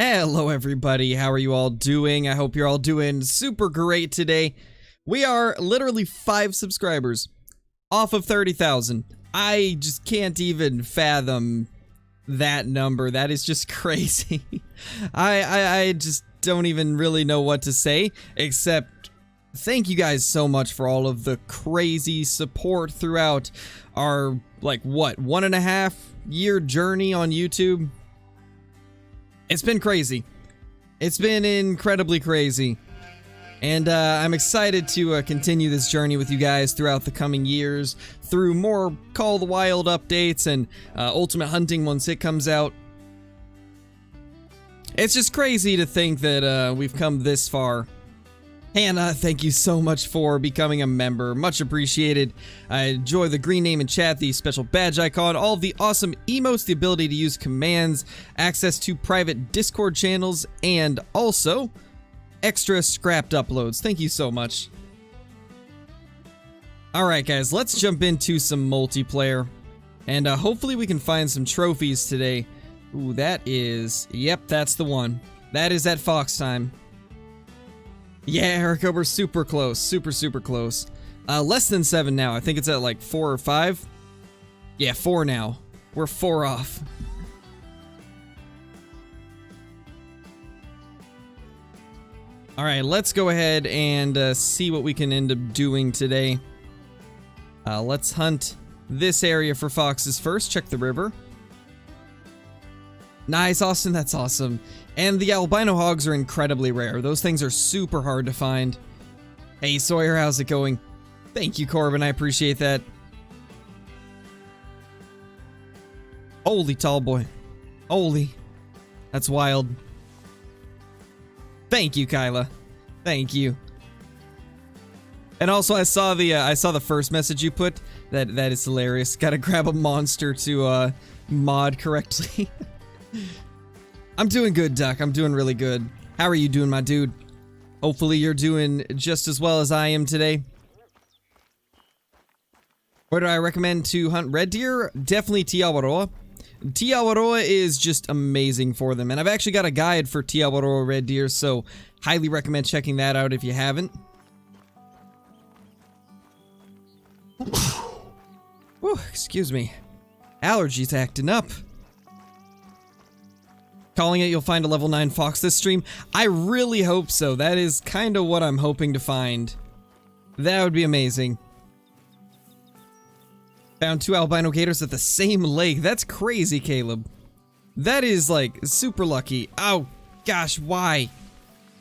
Hello everybody, how are you all doing? I hope you're all doing super great today. We are literally 5 subscribers off of 30,000. I just can't even fathom that number. That is just crazy. I just don't even really know what to say, except thank you guys so much for all of the crazy support throughout our, like, what, 1.5 year journey on YouTube. It's been crazy. It's been incredibly crazy. And I'm excited to continue this journey with you guys throughout the coming years, through more Call of the Wild updates and Ultimate Hunting once it comes out. It's just crazy to think that we've come this far. Hannah, thank you so much for becoming a member. Much appreciated. I enjoy the green name in chat, the special badge icon, all of the awesome emotes, the ability to use commands, access to private Discord channels, and also extra scrapped uploads. Thank you so much. Alright guys, let's jump into some multiplayer. And hopefully we can find some trophies today. Ooh, that is... Yep, that's the one. That is at fox time. Yeah, Erica, we're super close. Super close. Less than 7 now. I think it's at like 4 or 5. Yeah, 4 now. We're 4 off. Alright, let's go ahead and see what we can end up doing today. Let's hunt this area for foxes first. Check the river. Nice, Austin, that's awesome. And the albino hogs are incredibly rare. Those things are super hard to find. Hey Sawyer, how's it going? Thank you, Corbin, I appreciate that. Holy tall boy. Holy. That's wild. Thank you, Kyla. Thank you. And also I saw the first message you put. That is hilarious. Gotta grab a monster to mod correctly. I'm doing good, Duck. I'm doing really good. How are you doing, my dude? Hopefully you're doing just as well as I am today. Where do I recommend to hunt red deer? Definitely Tiawaroa. Tiawaroa is just amazing for them. And I've actually got a guide for Tiawaroa red deer, so highly recommend checking that out if you haven't. Whew, excuse me. Allergies acting up. Calling it you'll find a level 9 fox this stream? I really hope so. That is kind of what I'm hoping to find. That would be amazing. Found 2 albino gators at the same lake. That's crazy, Caleb. That is, like, super lucky. Oh, gosh, why?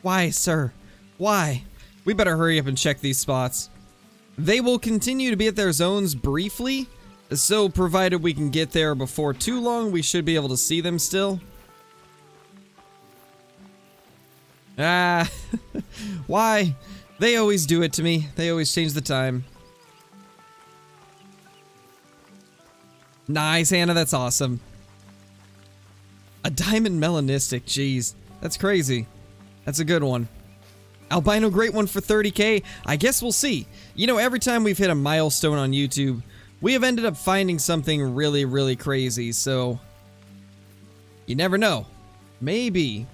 Why, sir? Why? We better hurry up and check these spots. They will continue to be at their zones briefly, so provided we can get there before too long, we should be able to see them still. Ah, why? They always do it to me. They always change the time. Nice, Hannah, that's awesome. A diamond melanistic, jeez. That's crazy. That's a good one. Albino great one for 30k? I guess we'll see. You know, every time we've hit a milestone on YouTube, we have ended up finding something really crazy, so... You never know. Maybe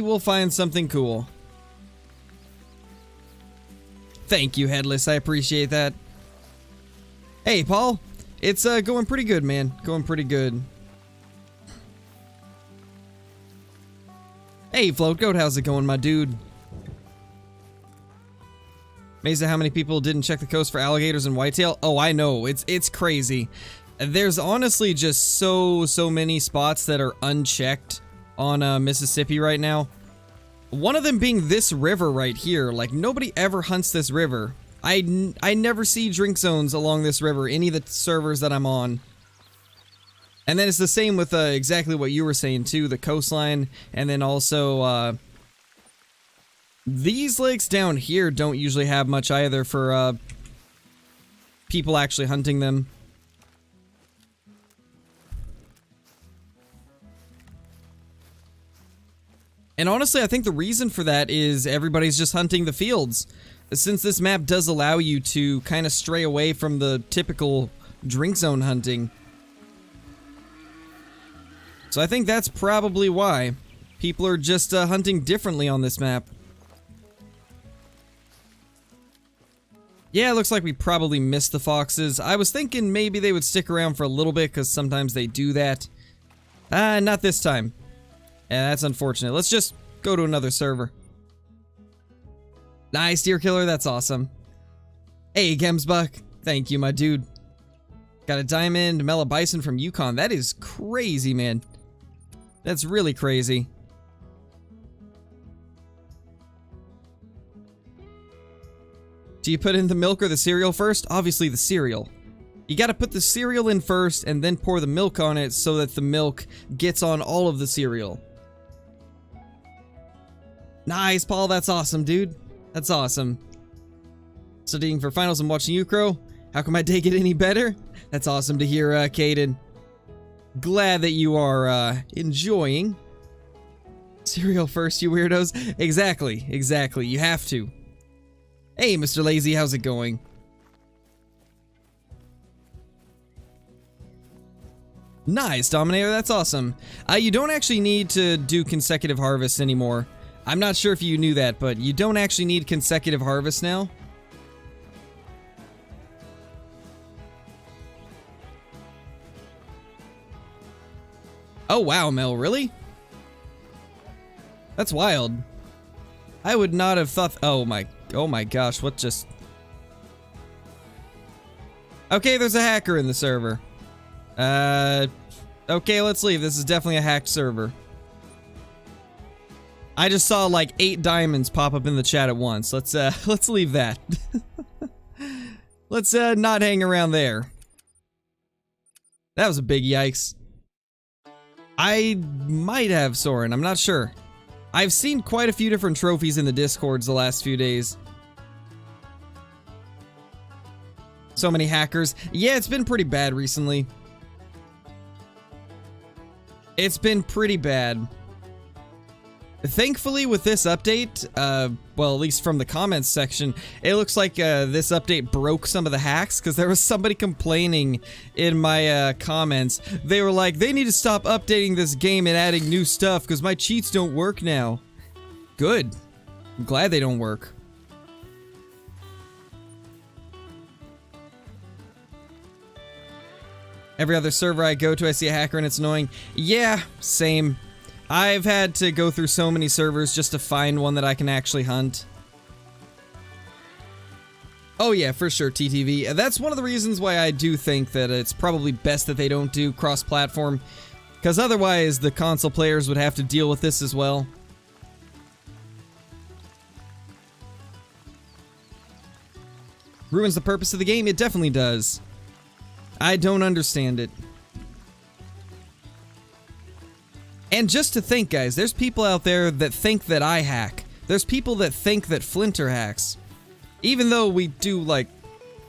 we'll find something cool. Thank you, Headless. I appreciate that. Hey, Paul. It's going pretty good, man. Going pretty good. Hey, Float Goat. How's it going, my dude? Amazing how many people didn't check the coast for alligators and whitetail. Oh, I know. It's crazy. There's honestly just so many spots that are unchecked on Mississippi right now. One of them being this river right here. Like, nobody ever hunts this river. I never see drink zones along this river, any of the servers that I'm on. And then it's the same with exactly what you were saying too, the coastline, and then also these lakes down here don't usually have much either for people actually hunting them. And honestly, I think the reason for that is everybody's just hunting the fields. Since this map does allow you to kind of stray away from the typical drink zone hunting. So I think that's probably why people are just hunting differently on this map. Yeah, it looks like we probably missed the foxes. I was thinking maybe they would stick around for a little bit because sometimes they do that. Not this time. Yeah, that's unfortunate. Let's just go to another server. Nice, deer killer. That's awesome. Hey, Gemsbuck. Thank you, my dude. Got a diamond Mela Bison from Yukon. That is crazy, man. That's really crazy. Do you put in the milk or the cereal first? Obviously the cereal. You gotta put the cereal in first and then pour the milk on it so that the milk gets on all of the cereal. Nice, Paul. That's awesome, dude. That's awesome. Studying for finals and watching you, Crow. How can my day get any better? That's awesome to hear, Caden. Glad that you are, enjoying. Cereal first, you weirdos. Exactly, exactly. You have to. Hey, Mr. Lazy, how's it going? Nice, Dominator, that's awesome. You don't actually need to do consecutive harvests anymore. I'm not sure if you knew that, but you don't actually need consecutive harvests now. Oh wow, Mel, really? That's wild. I would not have thought. Oh my gosh, what just... Okay, there's a hacker in the server. Okay, let's leave. This is definitely a hacked server. I just saw like 8 diamonds pop up in the chat at once. Let's leave that. Let's not hang around there. That was a big yikes. I might have Soren, I'm not sure. I've seen quite a few different trophies in the Discords the last few days. So many hackers. Yeah, it's been pretty bad recently. It's been pretty bad. Thankfully, with this update, well, at least from the comments section, it looks like this update broke some of the hacks, because there was somebody complaining in my comments. They were like, they need to stop updating this game and adding new stuff, because my cheats don't work now. Good. I'm glad they don't work. Every other server I go to, I see a hacker and it's annoying. Yeah, same. I've had to go through so many servers just to find one that I can actually hunt. Oh yeah, for sure, TTV. That's one of the reasons why I do think that it's probably best that they don't do cross-platform, because otherwise the console players would have to deal with this as well. Ruins the purpose of the game? It definitely does. I don't understand it. And just to think, guys, there's people out there that think that I hack. There's people that think that Flinter hacks. Even though we do, like,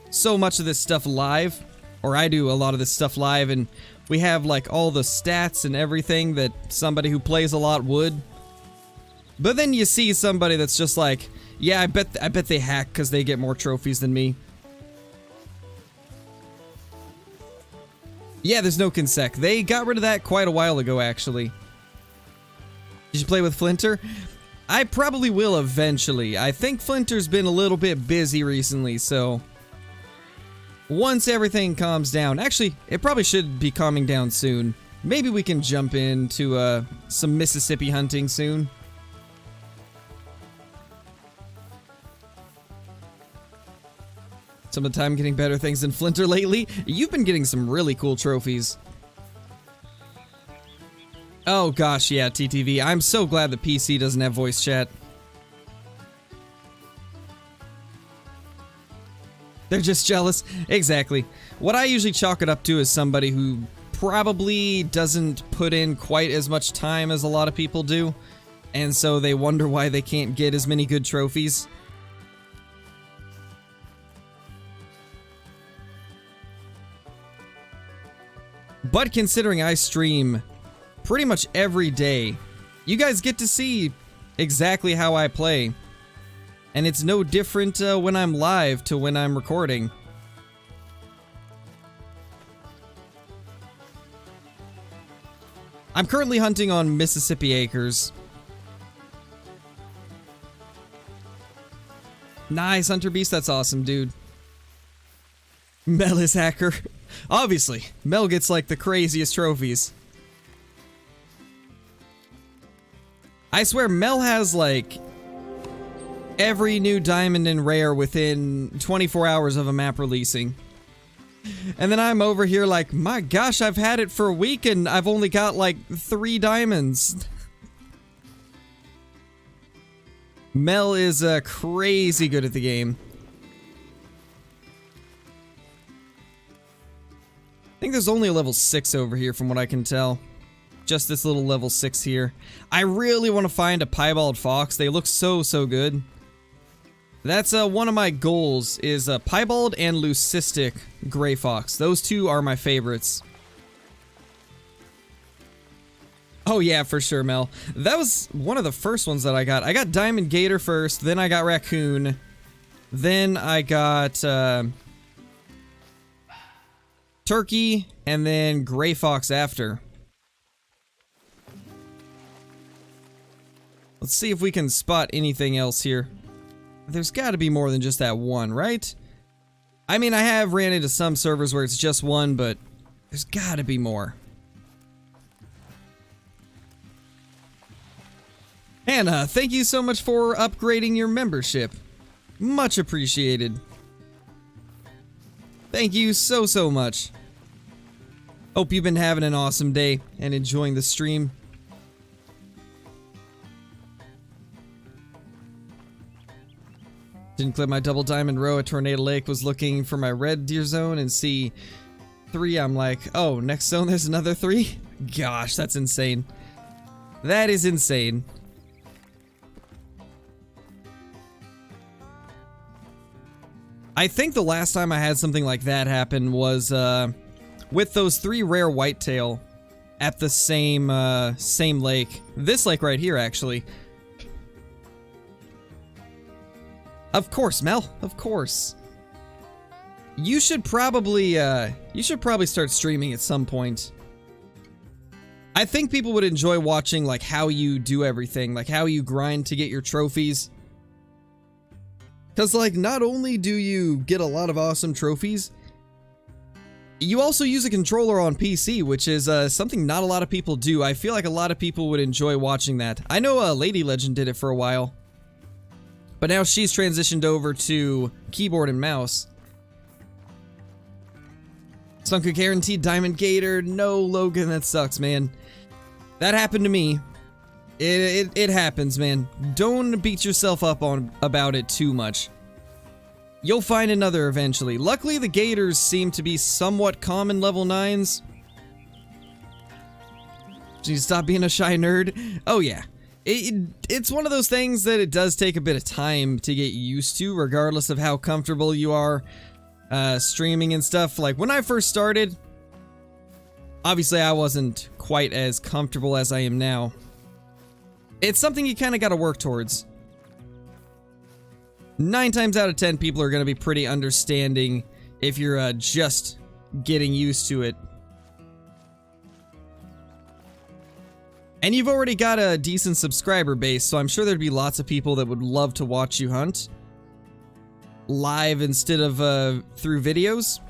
so much of this stuff live, or I do a lot of this stuff live, and we have, like, all the stats and everything that somebody who plays a lot would. But then you see somebody that's just like, yeah, I bet they hack because they get more trophies than me. Yeah, there's no consec. They got rid of that quite a while ago, actually. Did you play with Flinter? I probably will eventually. I think Flinter's been a little bit busy recently, so... Once everything calms down... Actually, it probably should be calming down soon. Maybe we can jump into some Mississippi hunting soon. Some of the time getting better things than Flinter lately. You've been getting some really cool trophies. Oh gosh, yeah, TTV. I'm so glad the PC doesn't have voice chat. They're just jealous. Exactly. What I usually chalk it up to is somebody who probably doesn't put in quite as much time as a lot of people do, and so they wonder why they can't get as many good trophies. But considering I stream pretty much every day, you guys get to see exactly how I play. And it's no different when I'm live to when I'm recording. I'm currently hunting on Mississippi Acres. Nice, Hunter Beast. That's awesome, dude. Mel is hacker. Obviously, Mel gets like the craziest trophies. I swear, Mel has like every new diamond and rare within 24 hours of a map releasing. And then I'm over here like, my gosh, I've had it for a week and I've only got like 3 diamonds. Mel is crazy good at the game. I think there's only a level 6 over here from what I can tell. Just this little level 6 here. I really want to find a piebald fox. They look so good. That's one of my goals is piebald and leucistic gray fox. Those two are my favorites. Oh yeah, for sure, Mel. That was one of the first ones that I got. I got diamond gator first, then I got raccoon, then I got turkey, and then gray fox after. Let's see if we can spot anything else here. There's got to be more than just that one, right? I mean, I have ran into some servers where it's just one, but there's got to be more. Hannah, thank you so much for upgrading your membership. Much appreciated. Thank you so much. Hope you've been having an awesome day and enjoying the stream. Didn't clip my double diamond row at Tornado Lake, was looking for my red deer zone and see 3. I'm like, oh, next zone there's another 3? Gosh, that's insane. That is insane. I think the last time I had something like that happen was with those 3 rare whitetail at the same lake. This lake right here, actually. Of course, Mel. Of course. You should probably start streaming at some point. I think people would enjoy watching like how you do everything, like how you grind to get your trophies. Cause like not only do you get a lot of awesome trophies, you also use a controller on PC, which is something not a lot of people do. I feel like a lot of people would enjoy watching that. I know Lady Legend did it for a while. But now she's transitioned over to keyboard and mouse. Sunken guaranteed diamond gator. No, Logan, that sucks, man. That happened to me. It happens, man. Don't beat yourself up about it too much. You'll find another eventually. Luckily, the gators seem to be somewhat common level 9s. Jeez, stop being a shy nerd. Oh yeah. It's one of those things that it does take a bit of time to get used to, regardless of how comfortable you are streaming and stuff. Like, when I first started, obviously I wasn't quite as comfortable as I am now. It's something you kind of got to work towards. 9 times out of 10, people are going to be pretty understanding if you're just getting used to it. And you've already got a decent subscriber base, so I'm sure there'd be lots of people that would love to watch you hunt live instead of through videos.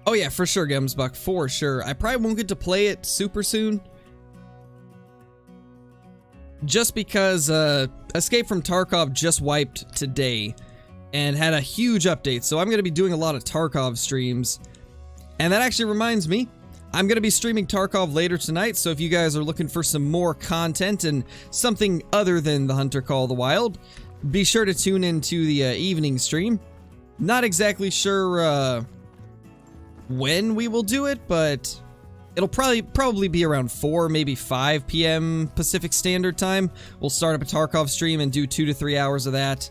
Oh yeah, for sure, Gumsbuck, for sure. I probably won't get to play it super soon. Just because Escape from Tarkov just wiped today and had a huge update, so I'm going to be doing a lot of Tarkov streams. And that actually reminds me, I'm going to be streaming Tarkov later tonight, so if you guys are looking for some more content and something other than the Hunter Call of the Wild, be sure to tune into the evening stream. Not exactly sure when we will do it, but it'll probably be around 4, maybe 5 p.m. Pacific Standard Time. We'll start up a Tarkov stream and do 2 to 3 hours of that.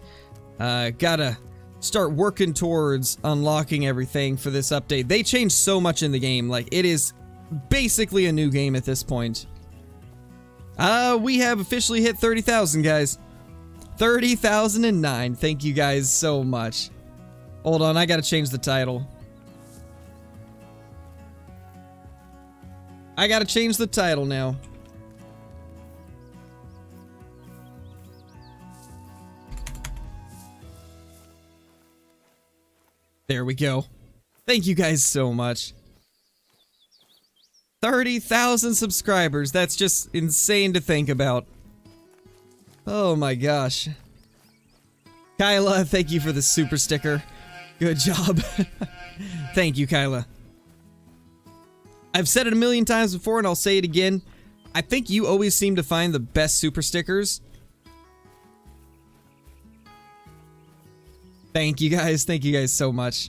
Gotta start working towards unlocking everything for this update. They changed so much in the game. Like, it is basically a new game at this point. We have officially hit 30,000, guys. 30,009. Thank you guys so much. Hold on, I gotta change the title. I gotta change the title now. There we go. Thank you guys so much. 30,000 subscribers. That's just insane to think about. Oh my gosh. Kyla, thank you for the super sticker. Good job. Thank you, Kyla. I've said it a million times before and I'll say it again. I think you always seem to find the best super stickers. Thank you guys. Thank you guys so much.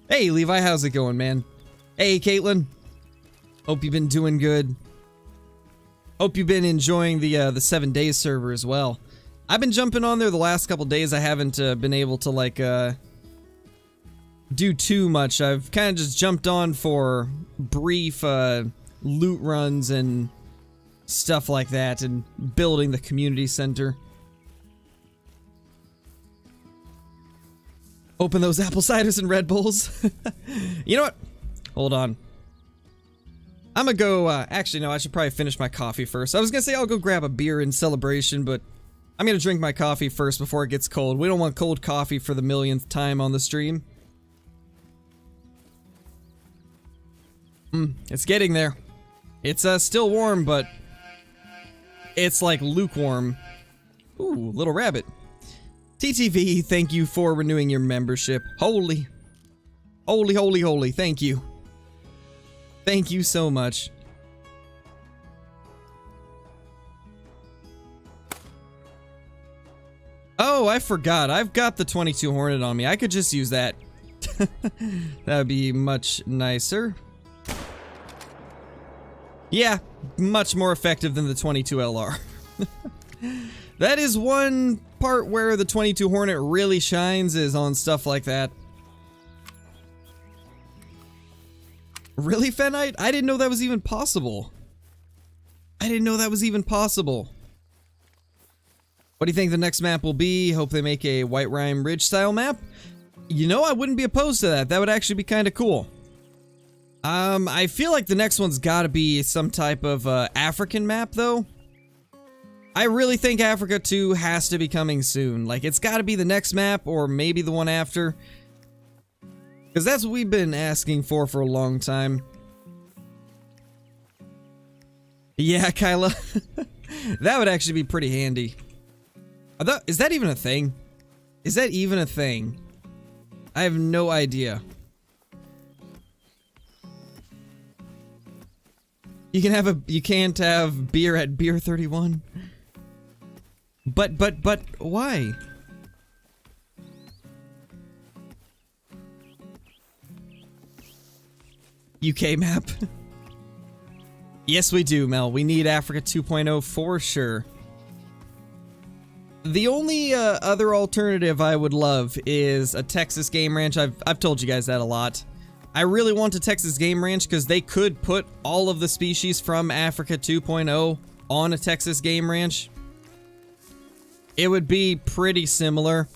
Hey, Levi, how's it going, man? Hey, Caitlin. Hope you've been doing good. Hope you've been enjoying the 7 days server as well. I've been jumping on there the last couple days. I haven't been able to like do too much. I've kind of just jumped on for brief loot runs and stuff like that, and building the community center. Open those apple ciders and Red Bulls. You know what? Hold on. I'm gonna go, actually no, I should probably finish my coffee first. I was gonna say I'll go grab a beer in celebration, but I'm gonna drink my coffee first before it gets cold. We don't want cold coffee for the millionth time on the stream. It's getting there. It's still warm, but it's like lukewarm. Ooh, little rabbit. TTV, thank you for renewing your membership. Holy. Holy, holy, holy. Thank you. Thank you so much. Oh, I forgot. I've got the 22 Hornet on me. I could just use that. That would be much nicer. Yeah, much more effective than the 22 LR. That is one part where the 22 Hornet really shines, is on stuff like that. Really, Fenite? I didn't know that was even possible. I didn't know that was even possible. What do you think the next map will be? Hope they make a White Rime Ridge style map. You know, I wouldn't be opposed to that. That would actually be kind of cool. I feel like the next one's gotta be some type of African map, though. I really think Africa 2 has to be coming soon. Like, it's gotta be the next map, or maybe the one after. Because that's what we've been asking for a long time. Yeah, Kyla. That would actually be pretty handy. Is that even a thing? Is that even a thing? I have no idea. You can't have beer at Beer 31. But why? UK map. Yes, we do, Mel. We need Africa 2.0 for sure. The only other alternative I would love is a Texas Game Ranch. I've told you guys that a lot. I really want a Texas Game Ranch because they could put all of the species from Africa 2.0 on a Texas Game Ranch. It would be pretty similar.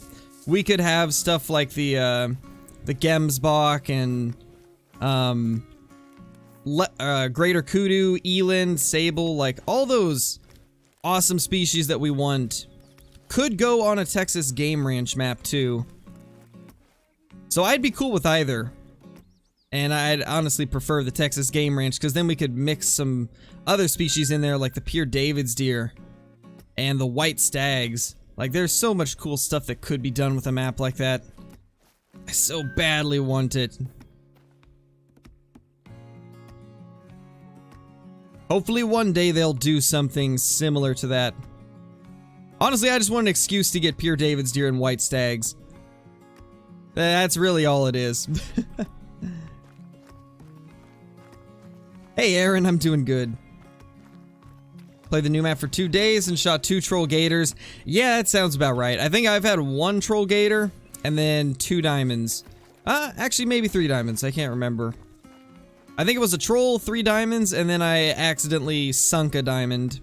We could have stuff like the Gemsbok and Greater Kudu, Eland, Sable, like all those awesome species that we want could go on a Texas Game Ranch map too. So I'd be cool with either. And I'd honestly prefer the Texas Game Ranch because then we could mix some other species in there like the Pure David's deer and the white stags. Like there's so much cool stuff that could be done with a map like that. I so badly want it. Hopefully one day they'll do something similar to that. Honestly, I just want an excuse to get Pure David's deer and white stags. That's really all it is. Hey Aaron, I'm doing good. Played the new map for 2 days and shot 2 troll gators. Yeah, that sounds about right. I think I've had 1 troll gator and then 2 diamonds. Actually maybe 3 diamonds, I can't remember. I think it was a troll, 3 diamonds, and then I accidentally sunk a diamond.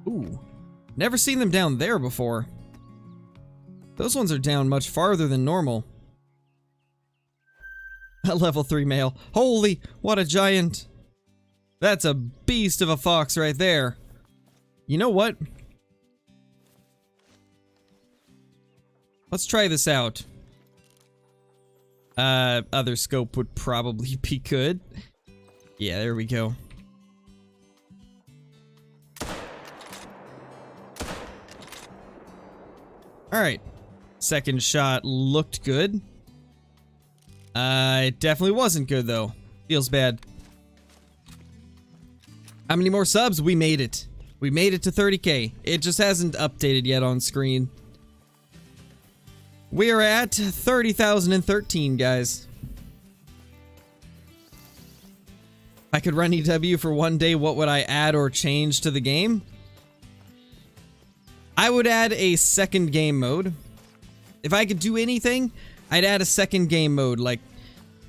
Ooh, never seen them down there before. Those ones are down much farther than normal. A level 3 male. Holy, what a giant. That's a beast of a fox right there. You know what? Let's try this out. Other scope would probably be good. Yeah, there we go. Alright. Second shot looked good. It definitely wasn't good, though. Feels bad. How many more subs? We made it. We made it to 30K. It just hasn't updated yet on screen. We are at 30,013, guys. If I could run EW for one day, what would I add or change to the game? I would add a second game mode. If I could do anything, I'd add a second game mode,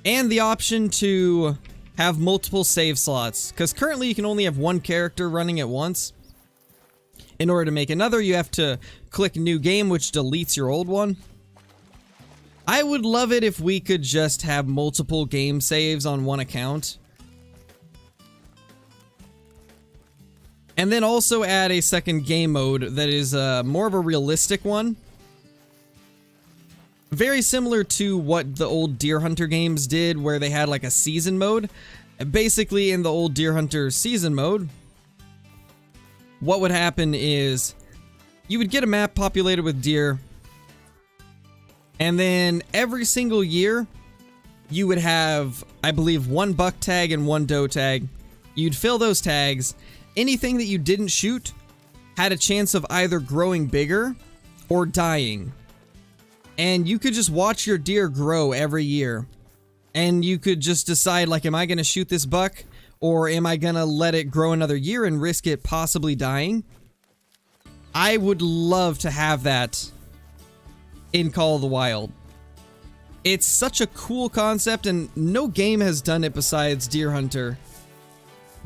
and the option to have multiple save slots. Because currently you can only have one character running at once. In order to make another, you have to click new game, which deletes your old one. I would love it if we could just have multiple game saves on one account. And then also add a second game mode that is more of a realistic one. Very similar to what the old Deer Hunter games did, where they had like a season mode. Basically, in the old Deer Hunter season mode, what would happen is you would get a map populated with deer, and then every single year you would have, I believe, one buck tag and one doe tag. You'd fill those tags. Anything that you didn't shoot had a chance of either growing bigger or dying. And you could just watch your deer grow every year. And you could just decide, like, am I going to shoot this buck? Or am I going to let it grow another year and risk it possibly dying? I would love to have that in Call of the Wild. It's such a cool concept, and no game has done it besides Deer Hunter.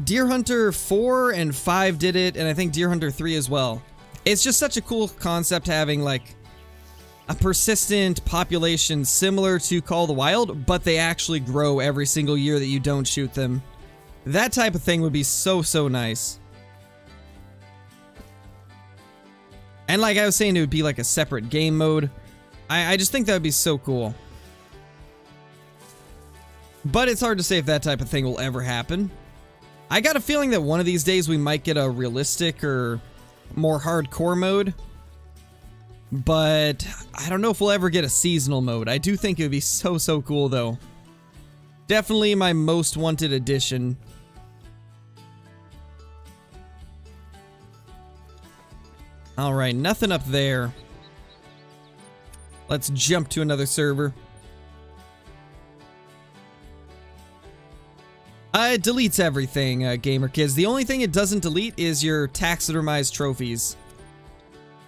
Deer Hunter 4 and 5 did it, and I think Deer Hunter 3 as well. It's just such a cool concept having, like, a persistent population similar to Call of the Wild, but they actually grow every single year that you don't shoot them. That type of thing would be so, so nice. And like I was saying, it would be like a separate game mode. I just think that would be so cool. But it's hard to say if that type of thing will ever happen. I got a feeling that one of these days we might get a realistic or more hardcore mode. But I don't know if we'll ever get a seasonal mode. I do think it would be so, so cool, though. Definitely my most wanted addition. Alright, nothing up there. Let's jump to another server. It deletes everything, gamer kids. The only thing it doesn't delete is your taxidermized trophies.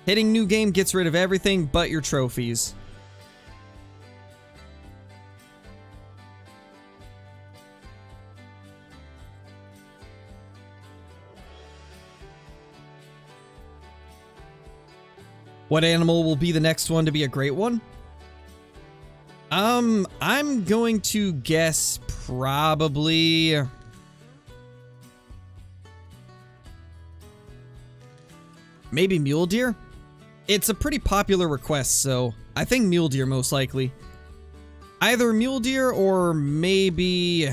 Hitting new game gets rid of everything but your trophies. What animal will be the next one to be a great one? I'm going to guess probably maybe mule deer. It's a pretty popular request, so I think mule deer most likely. Either mule deer or maybe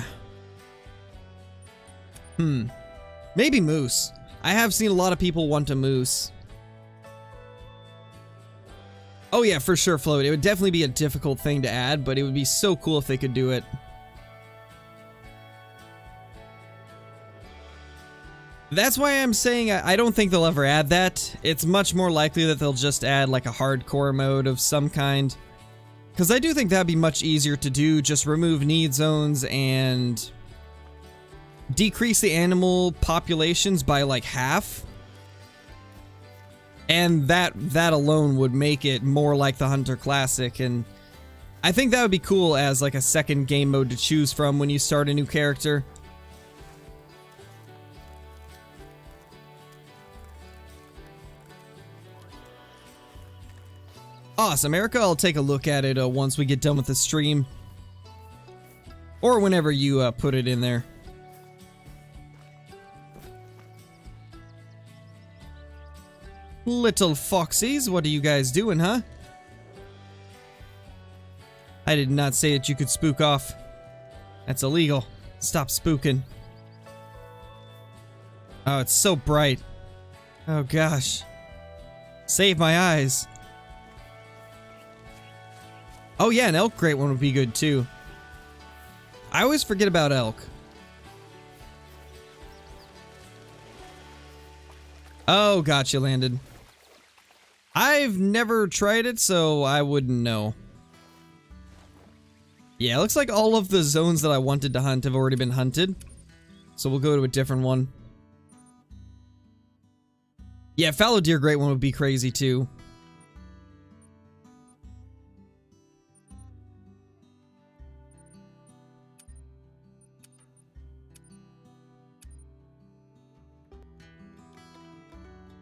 maybe moose. I have seen a lot of people want a moose. Oh yeah, for sure, Float. It would definitely be a difficult thing to add, but it would be so cool if they could do it. That's why I'm saying I don't think they'll ever add that. It's much more likely that they'll just add like a hardcore mode of some kind. Because I do think that'd be much easier to do. Just remove need zones and decrease the animal populations by like half. And that alone would make it more like the Hunter Classic, and I think that would be cool as like a second game mode to choose from when you start a new character. Awesome, Erica. I'll take a look at it once we get done with the stream. Or whenever you put it in there. Little foxies, what are you guys doing, huh? I did not say that you could spook off. That's illegal. Stop spooking. Oh, it's so bright. Oh gosh. Save my eyes. Oh yeah, an elk great one would be good too. I always forget about elk. Oh, gotcha, landed. I've never tried it, so I wouldn't know. Yeah, it looks like all of the zones that I wanted to hunt have already been hunted. So we'll go to a different one. Yeah, fallow deer great one would be crazy too.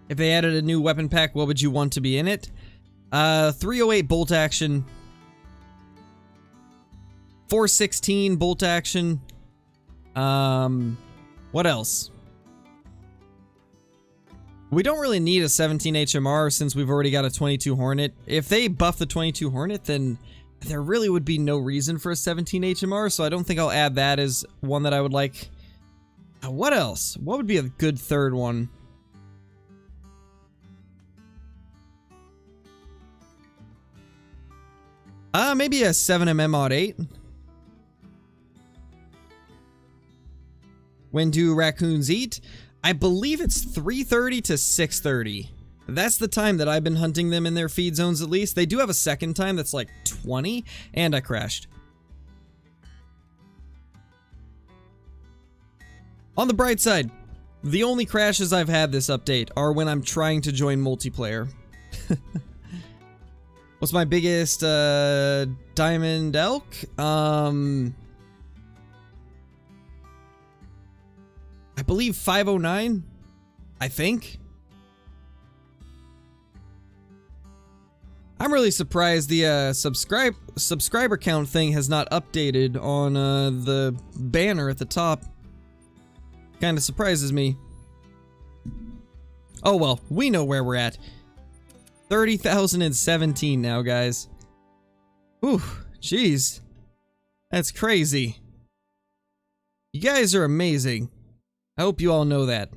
If they added a new weapon pack, what would you want to be in it? 308 bolt action. 416 bolt action. What else? We don't really need a 17 HMR since we've already got a 22 Hornet. If they buff the 22 Hornet, then there really would be no reason for a 17 HMR, so I don't think I'll add that as one that I would like. What else? What would be a good third one? Maybe a 7mm Mod 8. When do raccoons eat? I believe it's 3:30 to 6:30. That's the time that I've been hunting them in their feed zones at least. They do have a second time that's like 20, and I crashed. On the bright side, the only crashes I've had this update are when I'm trying to join multiplayer. What's my biggest diamond elk? I believe 509, I think. I'm really surprised the subscriber count thing has not updated on the banner at the top. Kind of surprises me. Oh well, we know where we're at. 30,017 now, guys. Whew, jeez. That's crazy. You guys are amazing. I hope you all know that.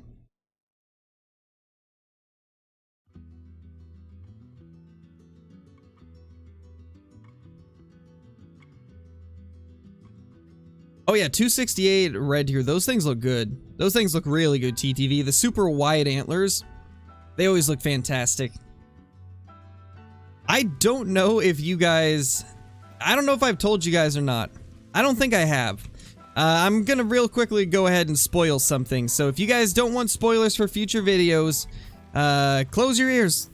Oh yeah, 268 red deer. Those things look good. Those things look really good, TTV. The super wide antlers, they always look fantastic. I don't know if you guys... I don't know if I've told you guys or not. I don't think I have. I'm gonna real quickly go ahead and spoil something. So if you guys don't want spoilers for future videos, close your ears.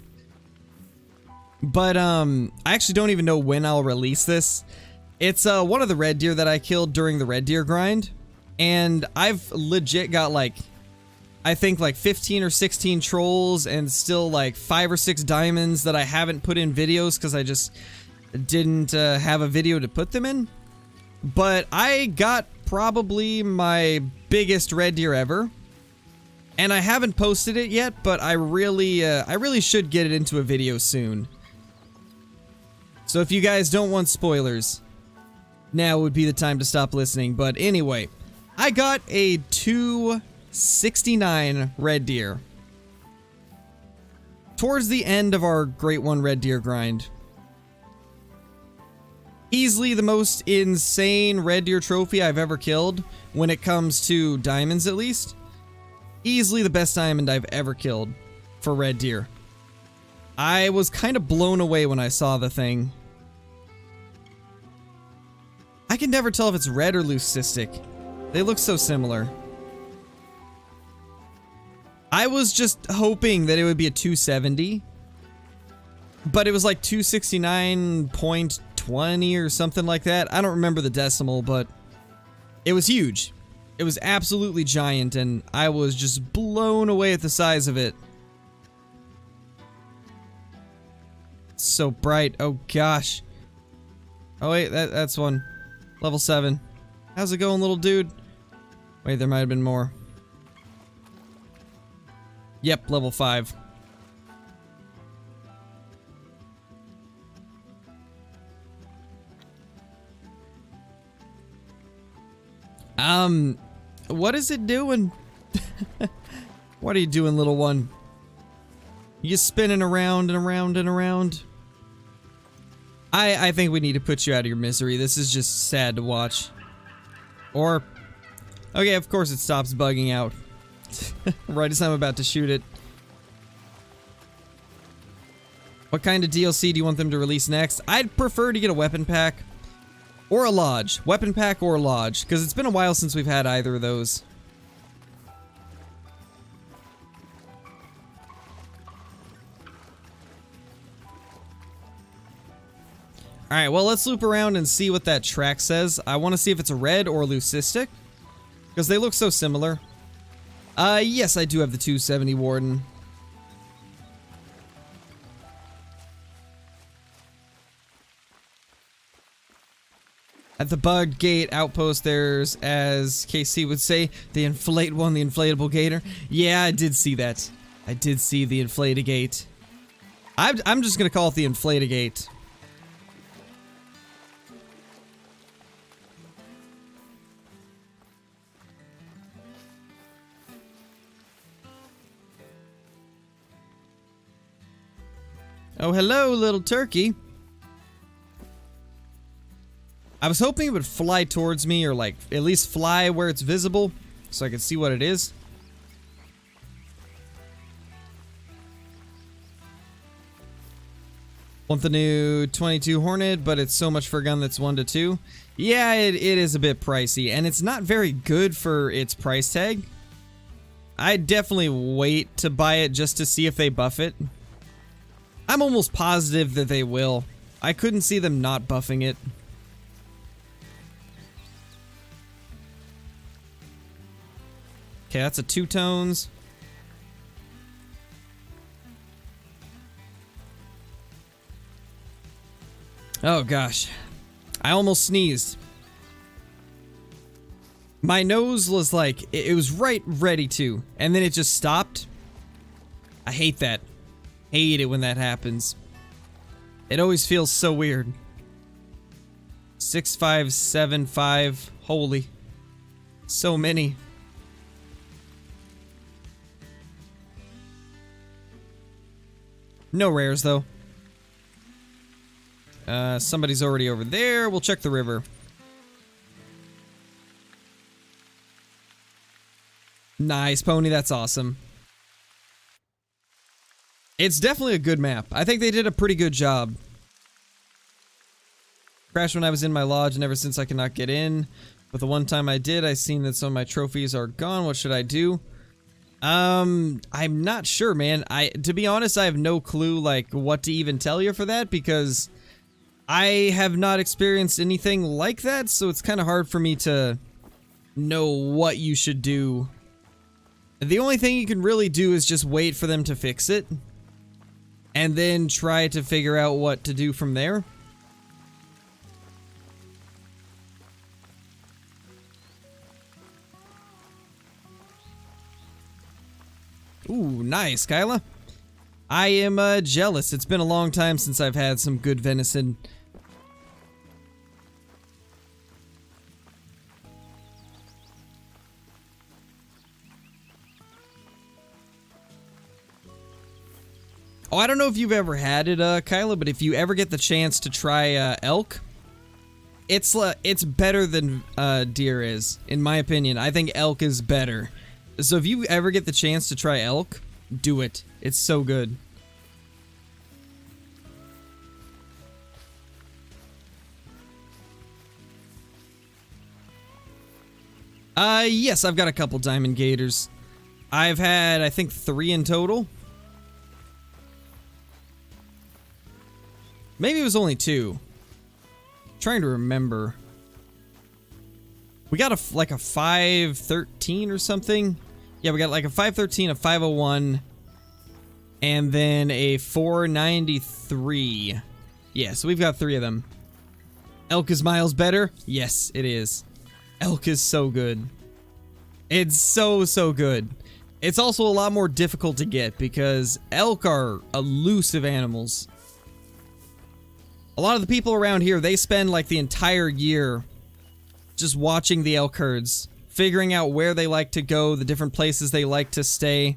But I actually don't even know when I'll release this. It's one of the red deer that I killed during the red deer grind, and I've legit got like, I think like 15 or 16 trolls and still like 5 or 6 diamonds that I haven't put in videos because I just didn't have a video to put them in. But I got probably my biggest red deer ever, and I haven't posted it yet, but I really should get it into a video soon. So if you guys don't want spoilers, now would be the time to stop listening. But anyway, I got a 269 red deer towards the end of our Great One red deer grind. Easily the most insane red deer trophy I've ever killed when it comes to diamonds, at least. Easily the best diamond I've ever killed for red deer. I was kind of blown away when I saw the thing. I can never tell if it's red or leucistic. They look so similar. I was just hoping that it would be a 270, but it was like 269.20 or something like that. I don't remember the decimal, but it was huge. It was absolutely giant, and I was just blown away at the size of it. It's so bright. Oh gosh. Oh wait, that's one. Level 7. How's it going, little dude? Wait, there might have been more. Yep, level 5. What is it doing? What are you doing, little one? You spinning around and around and around? I think we need to put you out of your misery. This is just sad to watch. Or... okay, of course it stops bugging out. Right as I'm about to shoot it. What kind of DLC do you want them to release next? I'd prefer to get a weapon pack. Or a lodge. Weapon pack or lodge. Because it's been a while since we've had either of those. Alright, well, let's loop around and see what that track says. I want to see if it's a red or a leucistic. Because they look so similar. Yes, I do have the 270 Warden. At the Bug Gate outpost, there's, as KC would say, the inflate one, the inflatable gator. Yeah, I did see that. I did see the inflate-a-gate. I'm just gonna call it the inflate-a-gate. Oh, hello, little turkey. I was hoping it would fly towards me, or like, at least fly where it's visible, so I could see what it is. Want the new 22 Hornet, but it's so much for a gun that's 1 to 2. Yeah, it is a bit pricey, and it's not very good for its price tag. I'd definitely wait to buy it just to see if they buff it. I'm almost positive that they will. I couldn't see them not buffing it. Okay, that's a 2-tones. Oh gosh. I almost sneezed. My nose was like, it was right ready to, and then it just stopped. I hate that. Hate it when that happens. It always feels so weird. 6575. Holy. So many. No rares though. Somebody's already over there. We'll check the river. Nice, Pony. That's awesome. It's definitely a good map. I think they did a pretty good job. Crashed when I was in my lodge, and ever since I cannot get in. But the one time I did, I seen that some of my trophies are gone. What should I do? I'm not sure, man. To be honest, I have no clue, like, what to even tell you for that, because I have not experienced anything like that, so it's kind of hard for me to know what you should do. The only thing you can really do is just wait for them to fix it. And then try to figure out what to do from there. Ooh, nice, Kyla. I am jealous. It's been a long time since I've had some good venison. Oh, I don't know if you've ever had it, Kyla, but if you ever get the chance to try elk, it's better than deer is, in my opinion. I think elk is better. So if you ever get the chance to try elk, do it. It's so good. Yes, I've got a couple diamond gators. I've had, I think, 3 in total. Maybe it was only 2. I'm trying to remember. We got like a 513 or something. Yeah, we got like a 513, a 501, And then a 493. Yeah, so we've got 3 of them. Elk is miles better? Yes, it is. Elk is so good. It's so good. It's also a lot more difficult to get because elk are elusive animals. A lot of the people around here, they spend like the entire year just watching the elk herds, figuring out where they like to go, the different places they like to stay.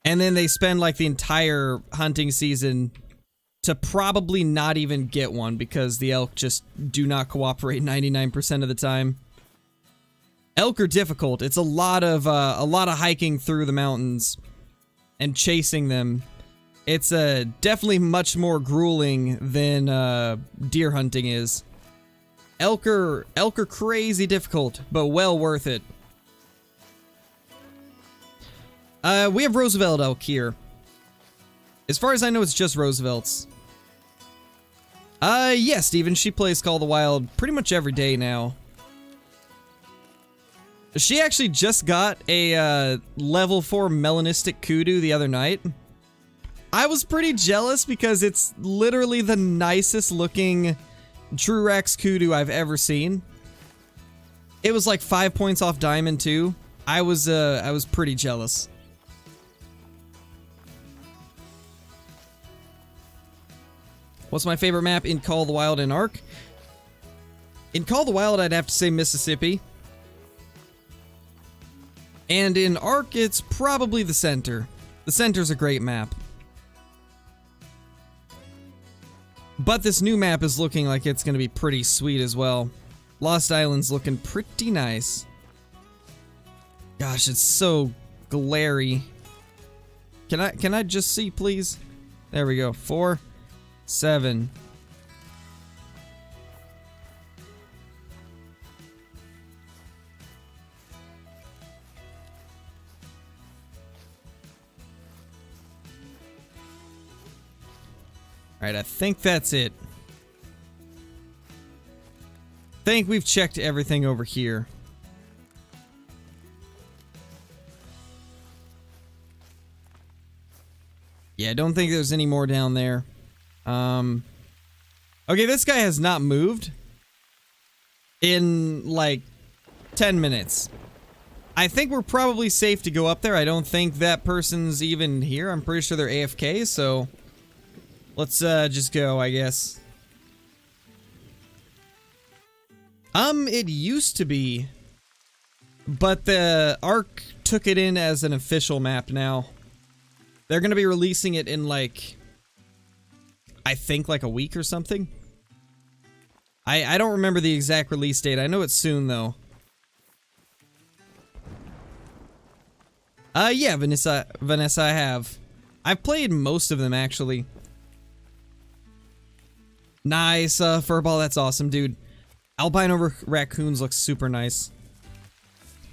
And then they spend like the entire hunting season to probably not even get one because the elk just do not cooperate 99% of the time. Elk are difficult. It's a lot of hiking through the mountains and chasing them. It's definitely much more grueling than deer hunting is. Elk are crazy difficult, but well worth it. We have Roosevelt Elk here. As far as I know, it's just Roosevelt's. Yeah, Steven, she plays Call of the Wild pretty much every day now. She actually just got a level 4 melanistic kudu the other night. I was pretty jealous because it's literally the nicest looking Trurex kudu I've ever seen. It was like 5 points off diamond too. I was pretty jealous. What's my favorite map in Call of the Wild and Ark? In Call of the Wild, I'd have to say Mississippi. And in Ark, it's probably the center. The center's a great map. But this new map is looking like it's going to be pretty sweet as well. Lost Island's looking pretty nice. Gosh, it's so glary. Can I just see, please? There we go. 4, 7. Alright, I think that's it. I think we've checked everything over here. Yeah, I don't think there's any more down there. Okay, this guy has not moved in like 10 minutes. I think we're probably safe to go up there. I don't think that person's even here. I'm pretty sure they're AFK, so let's just go, I guess. It used to be, but the Ark took it in as an official map now. They're gonna be releasing it in like, I think like a week or something. I don't remember the exact release date. I know it's soon though. Yeah, Vanessa, I have. I've played most of them actually. Nice, furball, that's awesome, dude. Albino raccoons look super nice.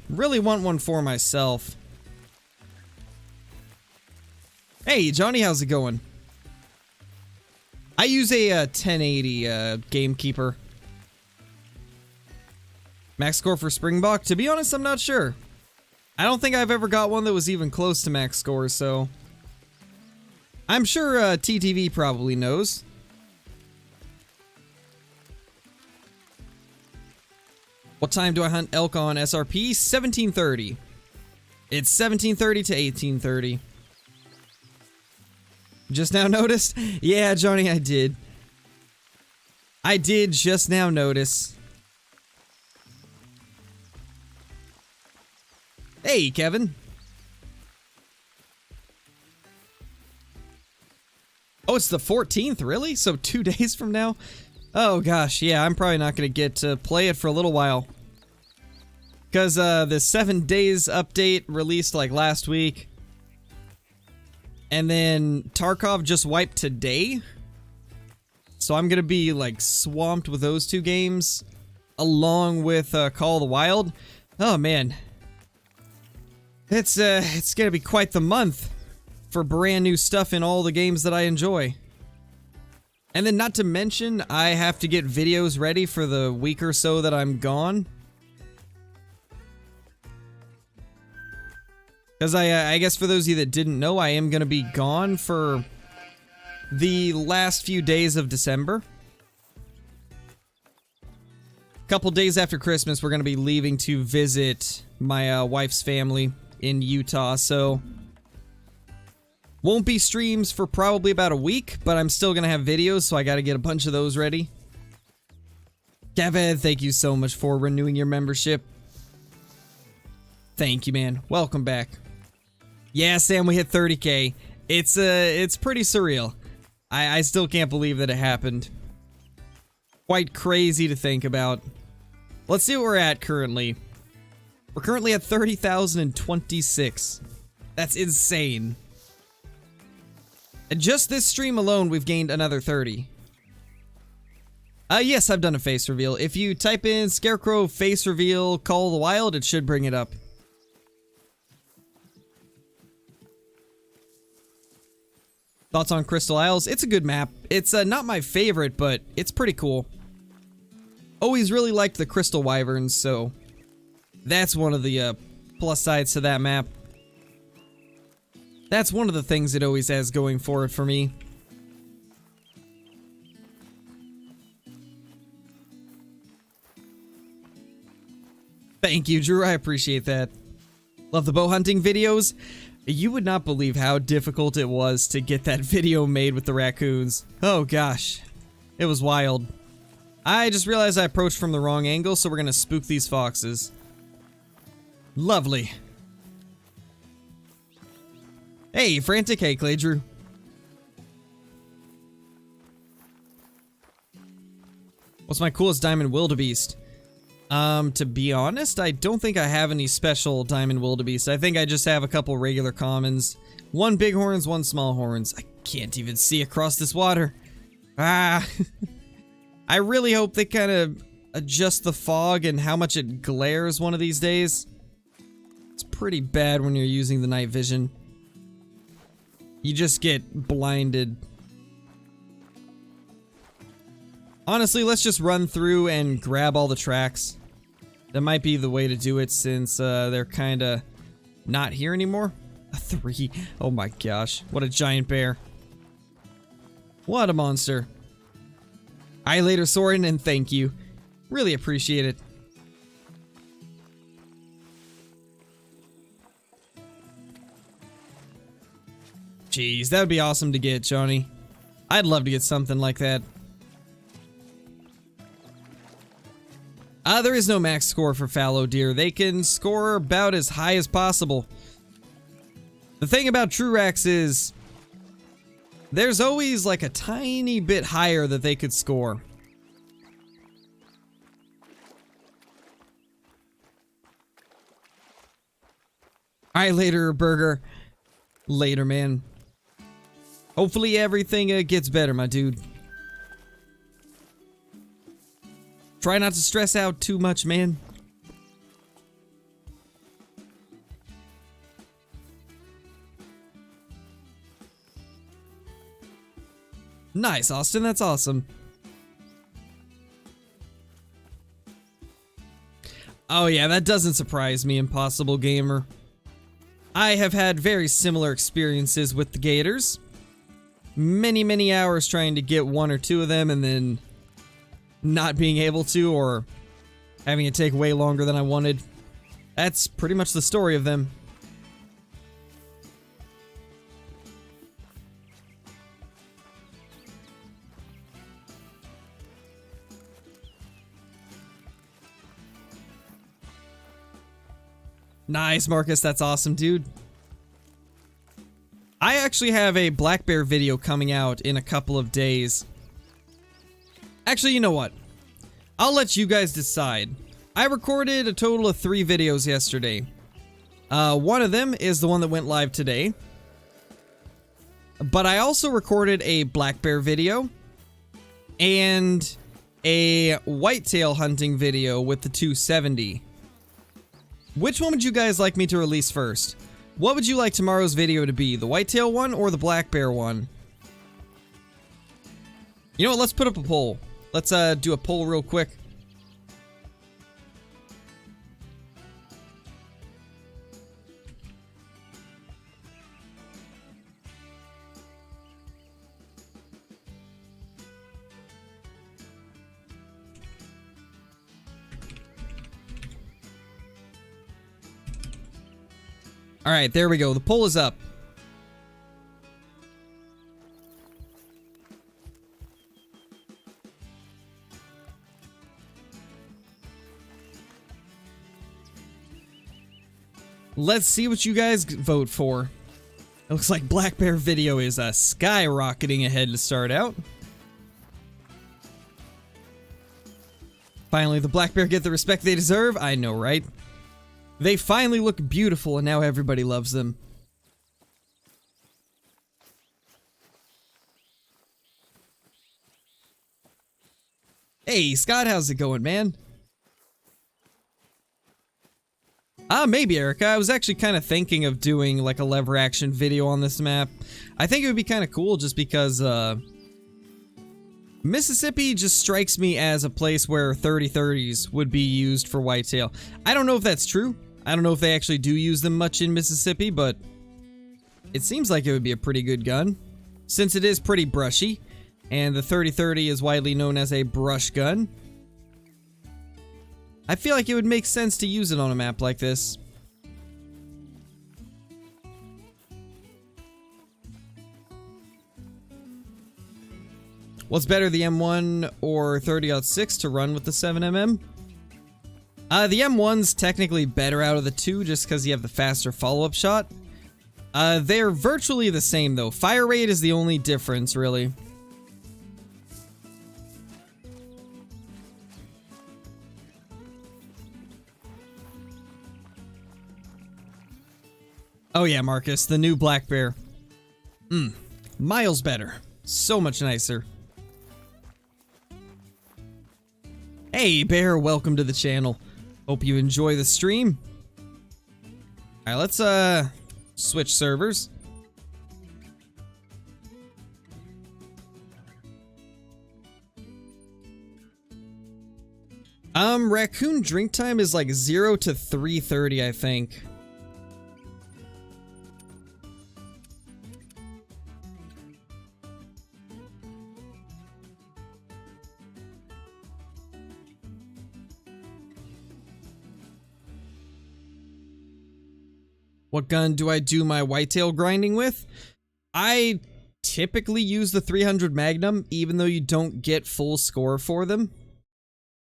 Really want one for myself. Hey, Johnny, how's it going? I use a 1080 Gamekeeper. Max score for Springbok? To be honest, I'm not sure. I don't think I've ever got one that was even close to max score, so I'm sure TTV probably knows. What time do I hunt elk on SRP? 1730. It's 1730 to 1830. Just now noticed? Yeah, Johnny, I did. I did just now notice. Hey, Kevin. Oh, it's the 14th, really? So 2 days from now? Oh gosh, yeah, I'm probably not going to get to play it for a little while. Because the 7 days update released like last week. And then Tarkov just wiped today. So I'm going to be like swamped with those 2 games. Along with Call of the Wild. Oh man. It's going to be quite the month for brand new stuff in all the games that I enjoy. And then not to mention, I have to get videos ready for the week or so that I'm gone. Because I guess for those of you that didn't know, I am going to be gone for the last few days of December. A couple days after Christmas, we're going to be leaving to visit my wife's family in Utah, so won't be streams for probably about a week, but I'm still going to have videos, so I got to get a bunch of those ready. Kevin, thank you so much for renewing your membership. Thank you, man. Welcome back. Yeah, Sam, we hit 30K. It's pretty surreal. I still can't believe that it happened. Quite crazy to think about. Let's see what we're at currently. We're currently at 30,026. That's insane. And just this stream alone, we've gained another 30. Yes, I've done a face reveal. If you type in Scarecrow face reveal Call of the Wild, it should bring it up. Thoughts on Crystal Isles? It's a good map. It's not my favorite, but it's pretty cool. Always really liked the Crystal Wyverns, so that's one of the plus sides to that map. That's one of the things it always has going for it for me. Thank you, Drew. I appreciate that. Love the bow hunting videos. You would not believe how difficult it was to get that video made with the raccoons. Oh gosh, it was wild. I just realized I approached from the wrong angle, so we're gonna spook these foxes. Lovely. Hey, Frantic. Hey, Clay Drew. What's my coolest diamond wildebeest? To be honest, I don't think I have any special diamond wildebeest. I think I just have a couple regular commons. One big horns, one small horns. I can't even see across this water. Ah. I really hope they kind of adjust the fog and how much it glares one of these days. It's pretty bad when you're using the night vision. You just get blinded. Honestly, let's just run through and grab all the tracks. That might be the way to do it since they're kinda not here anymore. A 3. Oh my gosh. What a giant bear. What a monster. I later Soren, and thank you. Really appreciate it. Jeez, that would be awesome to get, Johnny. I'd love to get something like that. There is no max score for fallow deer. They can score about as high as possible. The thing about true racks is there's always like a tiny bit higher that they could score. Alright, later, Burger. Later, man. Hopefully everything gets better, my dude. Try not to stress out too much, man. Nice, Austin. That's awesome. Oh yeah, that doesn't surprise me, Impossible Gamer. I have had very similar experiences with the Gators. Many, many hours trying to get one or two of them and then not being able to, or having it take way longer than I wanted. That's pretty much the story of them. Nice, Marcus. That's awesome, dude. I actually have a black bear video coming out in a couple of days. Actually, you know what? I'll let you guys decide. I recorded a total of 3 videos yesterday. One of them is the one that went live today. But I also recorded a black bear video and a whitetail hunting video with the 270. Which one would you guys like me to release first? What would you like tomorrow's video to be? The whitetail one or the black bear one? You know what? Let's put up a poll. Let's do a poll real quick. All right, there we go. The poll is up. Let's see what you guys vote for. It looks like Black Bear video is skyrocketing ahead to start out. Finally, the black bear get the respect they deserve? I know, right? They finally look beautiful and now everybody loves them. Hey, Scott, how's it going, man? Maybe, Erica. I was actually kind of thinking of doing like a lever action video on this map. I think it would be kind of cool just because, Mississippi just strikes me as a place where 30-30s would be used for whitetail. I don't know if that's true. I don't know if they actually do use them much in Mississippi, but it seems like it would be a pretty good gun, since it is pretty brushy, and the 30-30 is widely known as a brush gun. I feel like it would make sense to use it on a map like this. What's better, the M1 or 30-06 to run with the 7mm? The M1's technically better out of the two just because you have the faster follow-up shot. They're virtually the same though. Fire rate is the only difference, really. Oh yeah, Marcus, the new black bear. Miles better. So much nicer. Hey Bear, welcome to the channel. Hope you enjoy the stream. Alright, let's switch servers. Raccoon drink time is like 0 to 3:30, I think. What gun do I do my whitetail grinding with? I typically use the 300 Magnum, even though you don't get full score for them.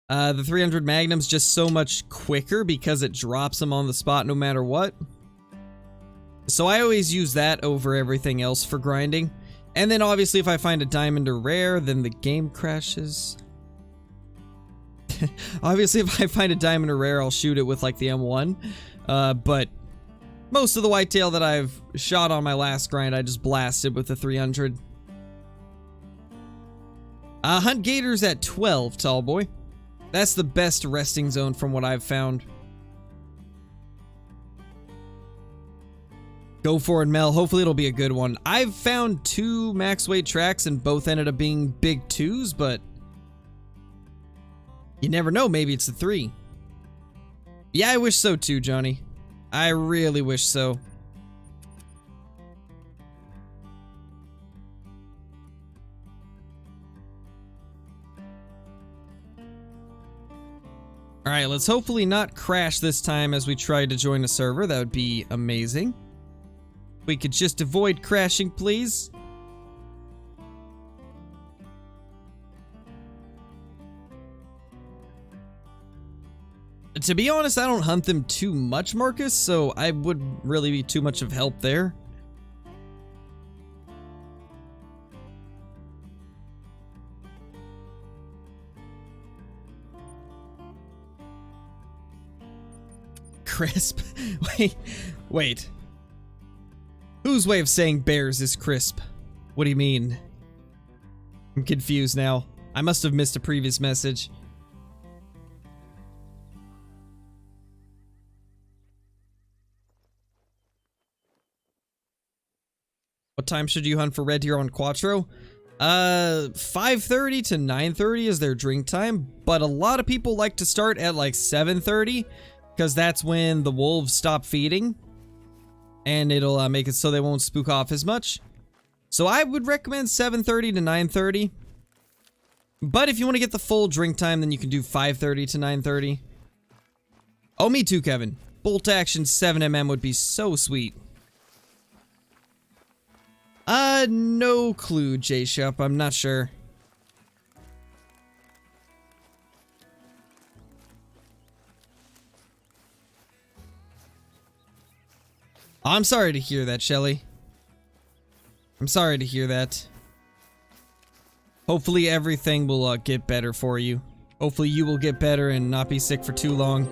The 300 Magnum's just so much quicker because it drops them on the spot no matter what. So I always use that over everything else for grinding. And then obviously if I find a diamond or rare, then the game crashes. Obviously if I find a diamond or rare, I'll shoot it with like the M1. But most of the whitetail that I've shot on my last grind, I just blasted with the 300. Hunt gators at 12, tall boy. That's the best resting zone from what I've found. Go for it, Mel. Hopefully it'll be a good one. I've found 2 max weight tracks and both ended up being big 2s, but you never know. Maybe it's a 3. Yeah, I wish so too, Johnny. I really wish so. Alright, let's hopefully not crash this time as we try to join a server. That would be amazing. We could just avoid crashing, please. To be honest, I don't hunt them too much, Marcus, so I wouldn't really be too much of help there. Crisp? Wait. Whose way of saying bears is crisp? What do you mean? I'm confused now. I must have missed a previous message. What time should you hunt for red deer on Quattro? 5:30 to 9:30 is their drink time, but a lot of people like to start at like 7:30 because that's when the wolves stop feeding and it'll make it so they won't spook off as much. So I would recommend 7:30 to 9:30. But if you want to get the full drink time, then you can do 5:30 to 9:30. Oh, me too, Kevin. bolt action 7mm would be so sweet. No clue, J-Shup. I'm not sure. I'm sorry to hear that, Shelly. I'm sorry to hear that. Hopefully everything will get better for you. Hopefully you will get better and not be sick for too long.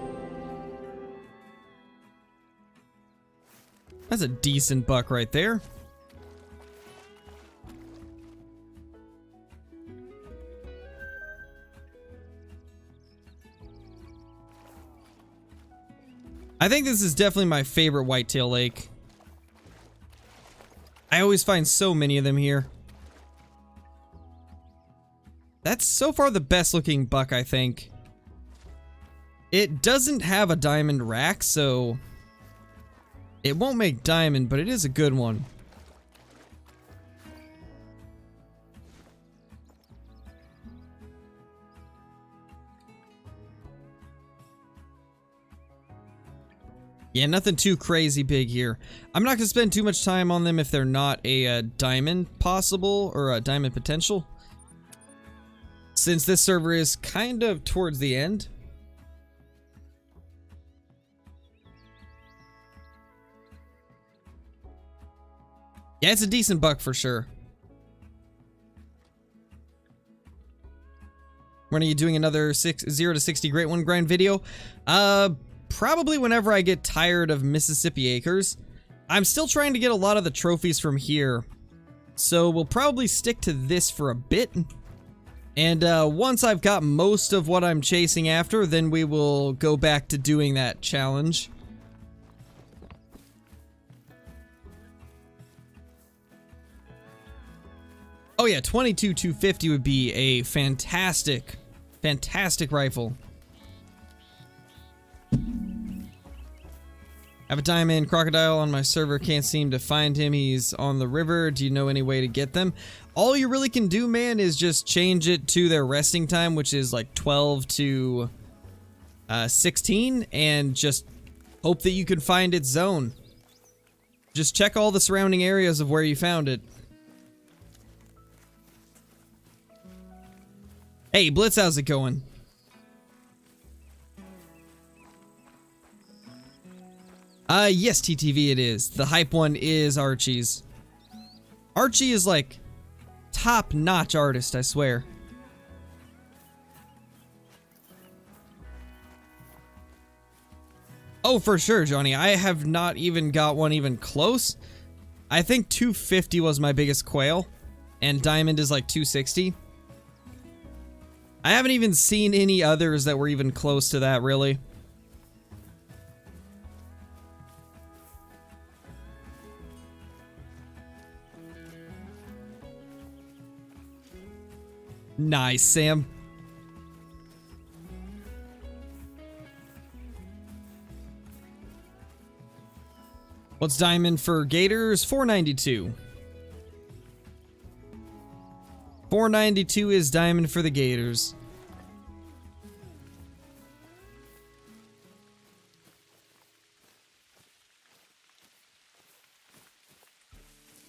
That's a decent buck right there. I think this is definitely my favorite whitetail lake. I always find so many of them here. That's so far the best looking buck, I think. It doesn't have a diamond rack, so it won't make diamond, but it is a good one. Yeah, nothing too crazy big here. I'm not going to spend too much time on them if they're not a diamond possible or a diamond potential. Since this server is kind of towards the end. Yeah, it's a decent buck for sure. When are you doing another 0 to 60 Great One grind video? Probably whenever I get tired of Mississippi Acres. I'm still trying to get a lot of the trophies from here, so we'll probably stick to this for a bit. And once I've got most of what I'm chasing after, then we will go back to doing that challenge. Oh yeah, 22-250 would be a fantastic rifle. I have a diamond crocodile on my server, can't seem to find him. He's on the river. Do you know any way to get them? All you really can do, man, is just change it to their resting time, which is like 12 to 16, and just hope that you can find its zone. Just check all the surrounding areas of where you found it. Hey, Blitz, how's it going? Yes, TTV it is. The hype one is Archie's. Archie is like top-notch artist, I swear. Oh, for sure, Johnny. I have not even got one even close. I think 250 was my biggest quail, and diamond is like 260. I haven't even seen any others that were even close to that, really. Nice, Sam. What's diamond for Gators? 492. 492 is diamond for the Gators.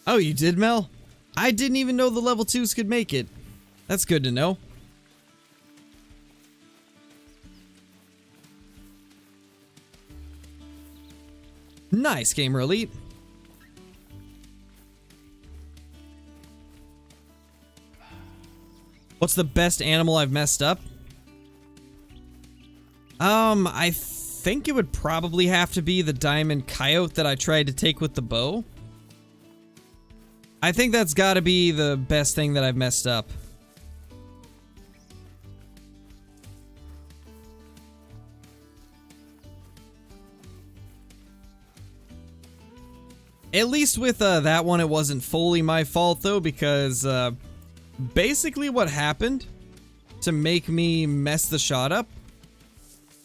Oh, you did, Mel? I didn't even know the level 2s could make it. That's good to know. Nice, Gamer Elite. What's the best animal I've messed up? I think it would probably have to be the diamond coyote that I tried to take with the bow. I think that's gotta be the best thing that I've messed up. At least with that one, it wasn't fully my fault, though, because basically what happened to make me mess the shot up,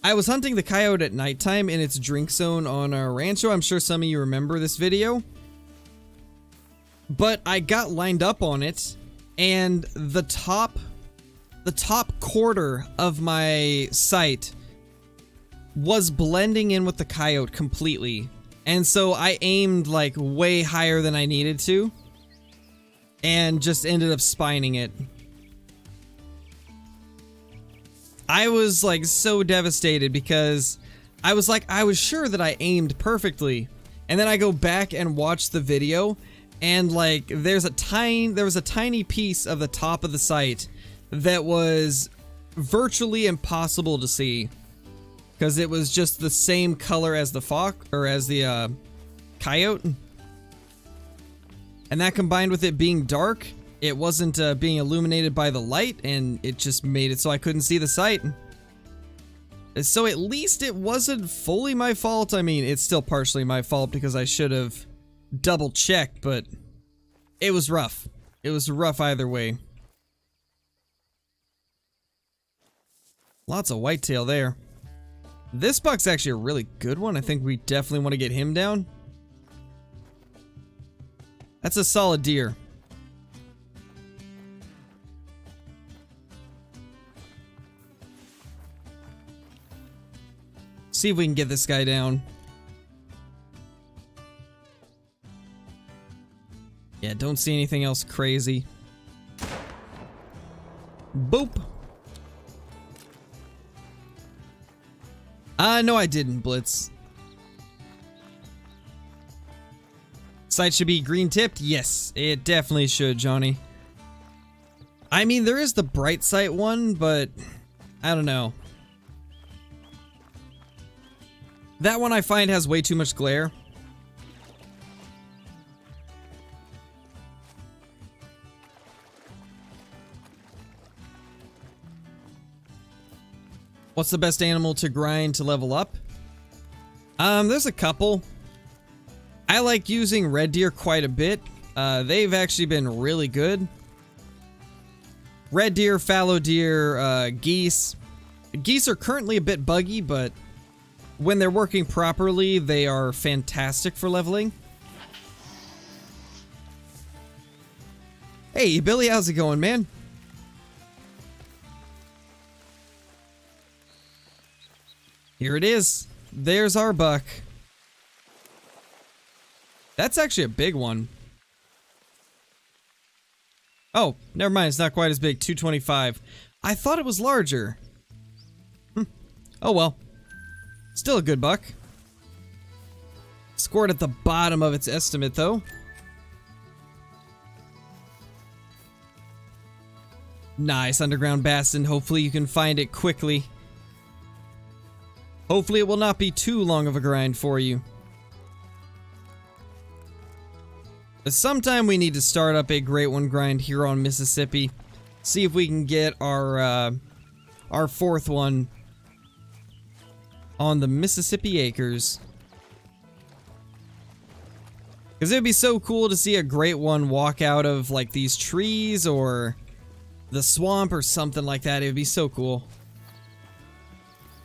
I was hunting the coyote at nighttime in its drink zone on our rancho. I'm sure some of you remember this video. But I got lined up on it, and the top quarter of my sight was blending in with the coyote completely. And so I aimed like way higher than I needed to and just ended up spining it. I was like so devastated because I was sure that I aimed perfectly. And then I go back and watch the video and like there was a tiny piece of the top of the sight that was virtually impossible to see because it was just the same color as the fox or as the coyote. And that combined with it being dark, it wasn't being illuminated by the light, and it just made it so I couldn't see the sight. So at least it wasn't fully my fault. I mean, it's still partially my fault because I should have double checked, but it was rough. It was rough either way. Lots of whitetail there. This buck's actually a really good one. I think we definitely want to get him down. That's a solid deer. See if we can get this guy down. Yeah, don't see anything else crazy. Boop. No, I didn't, Blitz. Sight should be green tipped? Yes, it definitely should, Johnny. I mean, there is the bright sight one, but I don't know. That one I find has way too much glare. What's the best animal to grind to level up? There's a couple. I like using red deer quite a bit. They've actually been really good. Red deer, fallow deer, geese. Geese are currently a bit buggy, but when they're working properly, they are fantastic for leveling. Hey, Billy, how's it going, man? Here it is. There's our buck. That's actually a big one. Oh, never mind. It's not quite as big. 225. I thought it was larger. Oh well. Still a good buck. Scored at the bottom of its estimate, though. Nice underground bassin. Hopefully you can find it quickly. Hopefully it will not be too long of a grind for you. But sometime we need to start up a great one grind here on Mississippi. See if we can get our fourth one on the Mississippi Acres. Because it would be so cool to see a great one walk out of like these trees or the swamp or something like that. It would be so cool.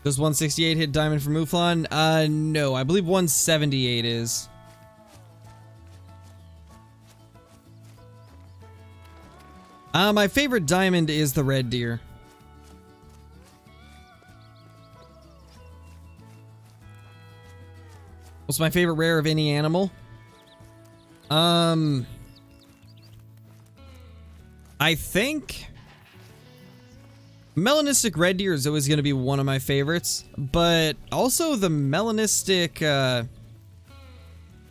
Does 168 hit diamond for Mouflon? No, I believe 178 is. My favorite diamond is the red deer. What's my favorite rare of any animal? I think melanistic red deer is always going to be one of my favorites, but also the melanistic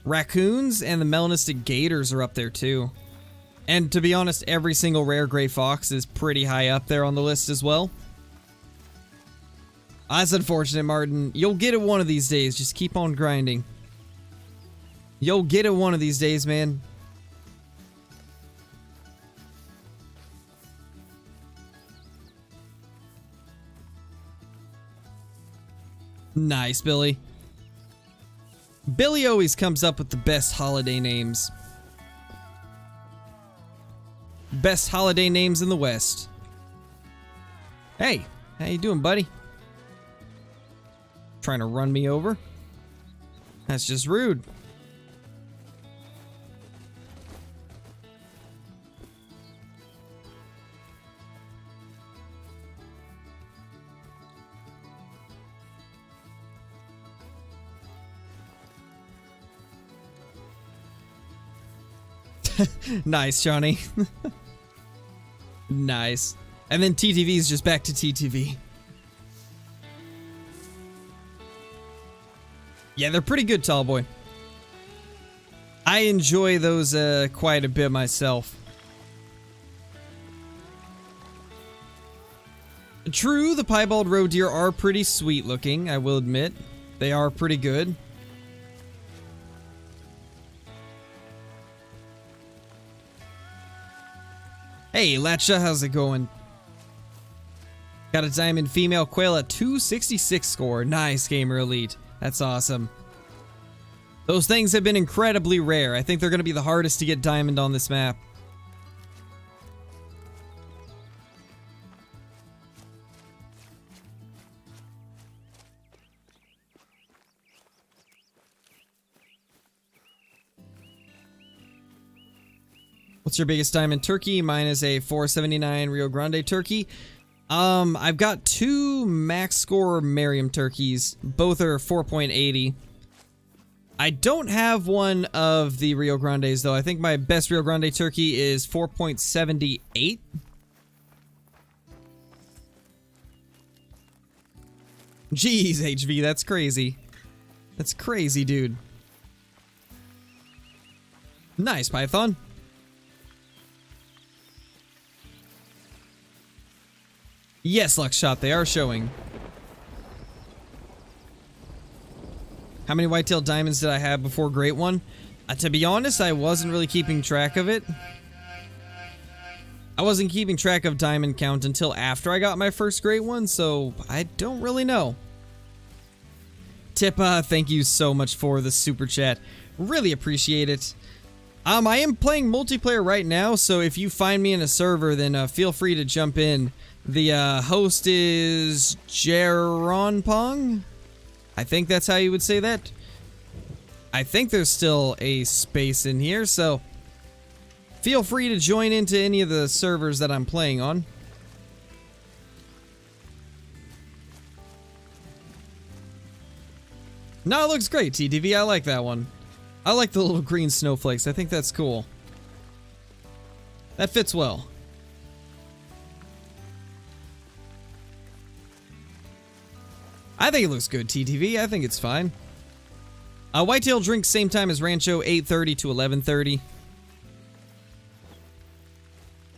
raccoons and the melanistic gators are up there too. And to be honest, every single rare gray fox is pretty high up there on the list as well. That's unfortunate, Martin. You'll get it one of these days. Just keep on grinding. You'll get it one of these days, man. Nice, Billy. Billy always comes up with the best holiday names. Best holiday names in the West. Hey, how you doing, buddy? Trying to run me over? That's just rude. Nice, Johnny. Nice. And then TTV is just back to TTV. Yeah, they're pretty good, tall boy. I enjoy those quite a bit myself. True, the piebald roe deer are pretty sweet looking, I will admit. They are pretty good. Hey, Latcha, how's it going? Got a diamond female quail at 266 score. Nice, Gamer Elite. That's awesome. Those things have been incredibly rare. I think they're going to be the hardest to get diamond on this map. What's your biggest diamond turkey? Mine is a 479 Rio Grande turkey. I've got two max score Merriam turkeys. Both are 4.80. I don't have one of the Rio Grandes though. I think my best Rio Grande turkey is 4.78. Jeez, HV, that's crazy. That's crazy, dude. Nice, Python. Yes, Luckshot, they are showing. How many whitetail diamonds did I have before Great One? To be honest, I wasn't really keeping track of it. I wasn't keeping track of diamond count until after I got my first Great One, so I don't really know. Tippa, thank you so much for the super chat. Really appreciate it. I am playing multiplayer right now, so if you find me in a server, then feel free to jump in. The host is Jeronpong? I think that's how you would say that. I think there's still a space in here, so feel free to join into any of the servers that I'm playing on. No, it looks great, TTV. I like that one. I like the little green snowflakes. I think that's cool. That fits well. I think it looks good, TTV. I think it's fine. Whitetail drinks same time as Rancho, 8:30 to 11:30.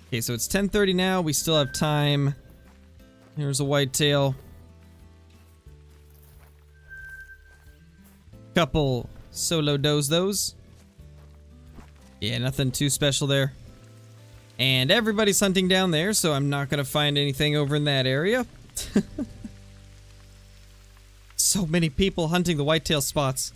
Okay, so it's 10:30 now. We still have time. Here's a whitetail. Couple solo does those. Yeah, nothing too special there. And everybody's hunting down there, so I'm not gonna find anything over in that area. So many people hunting the whitetail spots.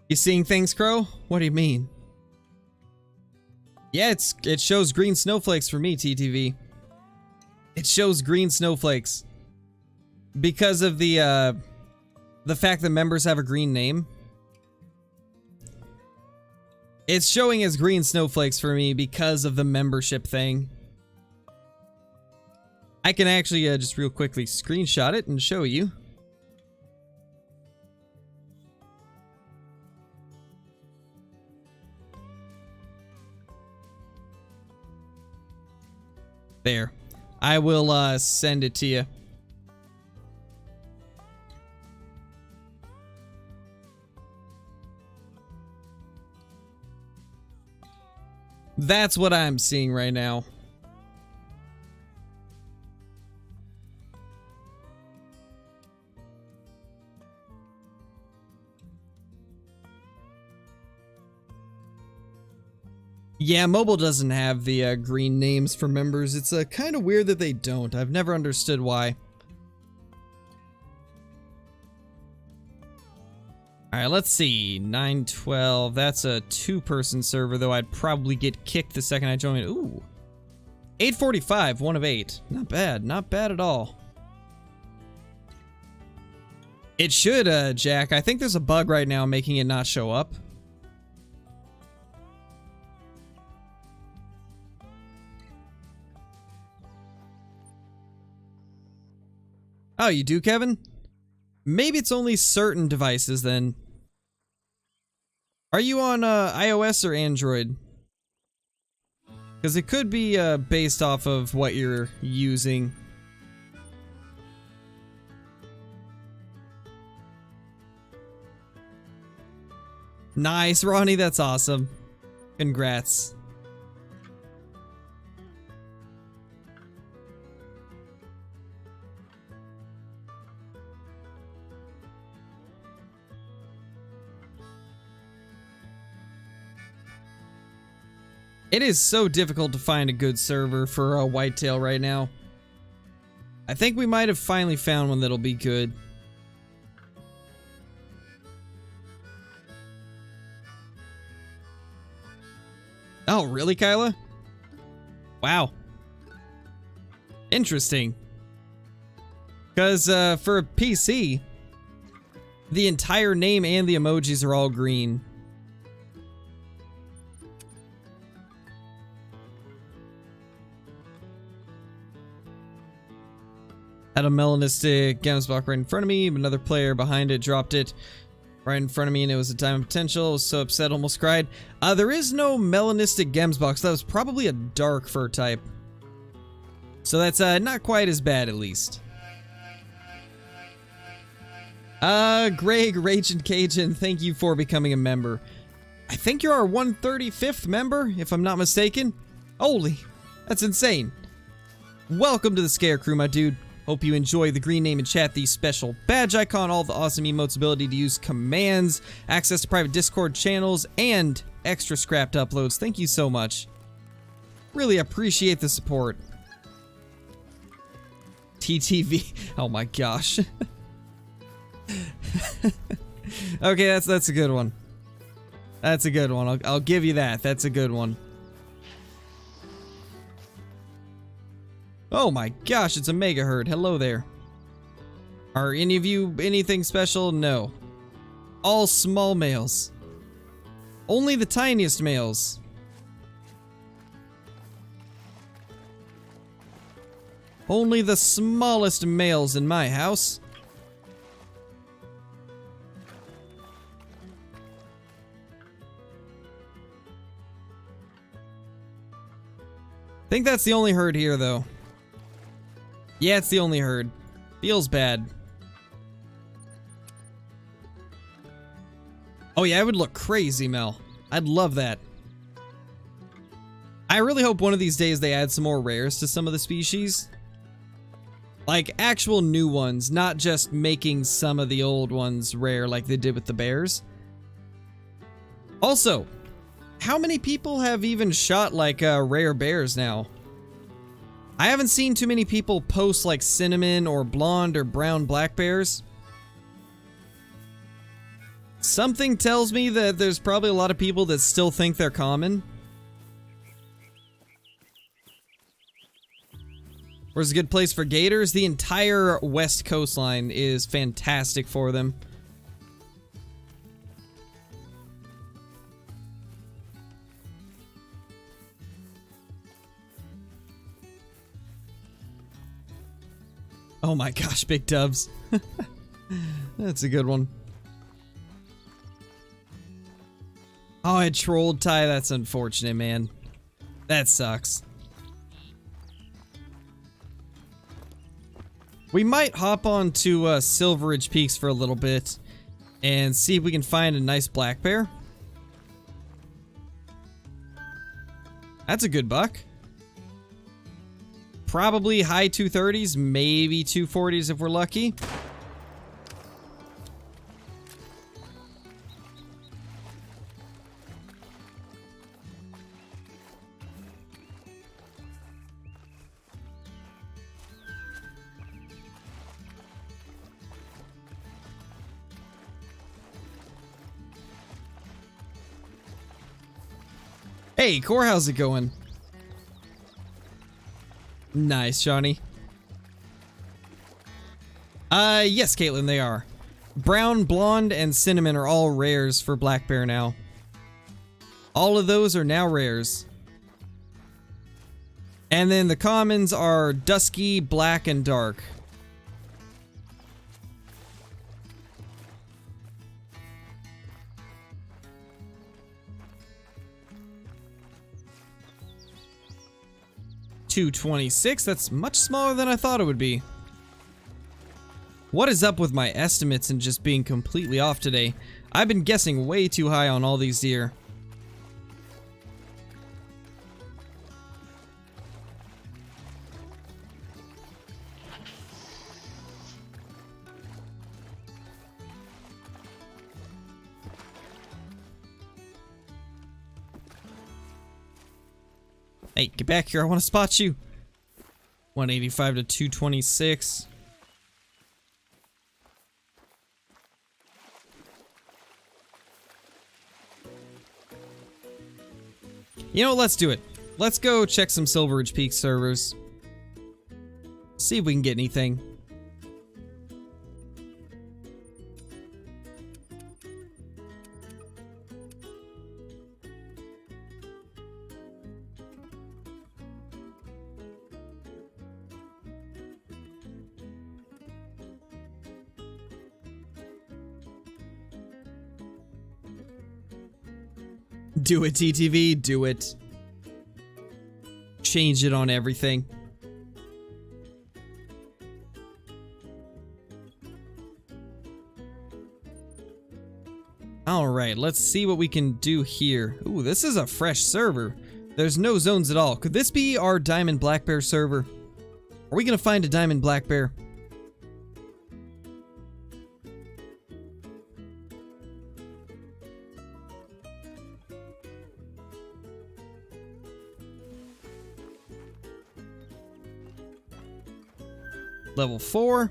You seeing things, Crow? What do you mean? Yeah, it shows green snowflakes for me, TTV. It shows green snowflakes. Because of the fact that members have a green name. It's showing as green snowflakes for me because of the membership thing. I can actually just real quickly screenshot it and show you. There. I will send it to you. That's what I'm seeing right now. Yeah, mobile doesn't have the green names for members. It's kind of weird that they don't. I've never understood why. Alright, let's see. 912. That's a two-person server, though I'd probably get kicked the second I join. Ooh. 845, 1 of 8. Not bad. Not bad at all. It should, Jack. I think there's a bug right now making it not show up. Oh, you do, Kevin? Maybe it's only certain devices then. Are you on iOS or Android? Because it could be based off of what you're using. Nice, Ronnie, that's awesome. Congrats. It is so difficult to find a good server for a whitetail right now. I think we might have finally found one that'll be good. Oh, really, Kyla? Wow. Interesting. Because for a PC, the entire name and the emojis are all green. Had a melanistic Gemsbach right in front of me, but another player behind it dropped it right in front of me, and it was a diamond potential. I was so upset, almost cried. There is no melanistic Gemsbach. That was probably a dark fur type. So that's not quite as bad, at least. Greg, Raging Cajun, thank you for becoming a member. I think you're our 135th member, if I'm not mistaken. Holy, that's insane. Welcome to the Scare Crew, my dude. Hope you enjoy the green name in chat, the special badge icon, all the awesome emotes, ability to use commands, access to private Discord channels, and extra scrapped uploads. Thank you so much. Really appreciate the support. TTV. Oh my gosh. Okay, that's a good one. That's a good one. I'll give you that. That's a good one. Oh my gosh, it's a mega herd. Hello there. Are any of you anything special? No. All small males. Only the tiniest males. Only the smallest males in my house. I think that's the only herd here, though. Yeah, it's the only herd. Feels bad. Oh yeah, it would look crazy, Mel. I'd love that. I really hope one of these days they add some more rares to some of the species. Like actual new ones, not just making some of the old ones rare like they did with the bears. Also, how many people have even shot like rare bears now? I haven't seen too many people post like cinnamon or blonde or brown black bears. Something tells me that there's probably a lot of people that still think they're common. Where's a good place for gators? The entire west coastline is fantastic for them. Oh my gosh, big doves. That's a good one. Oh, I trolled Ty. That's unfortunate, man. That sucks. We might hop on to Silveridge Peaks for a little bit and see if we can find a nice black bear. That's a good buck. Probably high 230s, maybe 240s if we're lucky. Hey, Core, how's it going? Nice, Johnny. Yes, Caitlin, they are. Brown, blonde, and cinnamon are all rares for black bear now. All of those are now rares. And then the commons are dusky, black, and dark. 226. That's much smaller than I thought it would be. What is up with my estimates and just being completely off today? I've been guessing way too high on all these deer. Hey, get back here. I want to spot you. 185 to 226. You know what? Let's do it. Let's go check some Silver Ridge Peak servers. See if we can get anything. Do it, TTV, do it. Change it on everything. Alright, let's see what we can do here. Ooh, this is a fresh server. There's no zones at all. Could this be our Diamond Black Bear server? Are we gonna find a Diamond Black Bear? Level 4.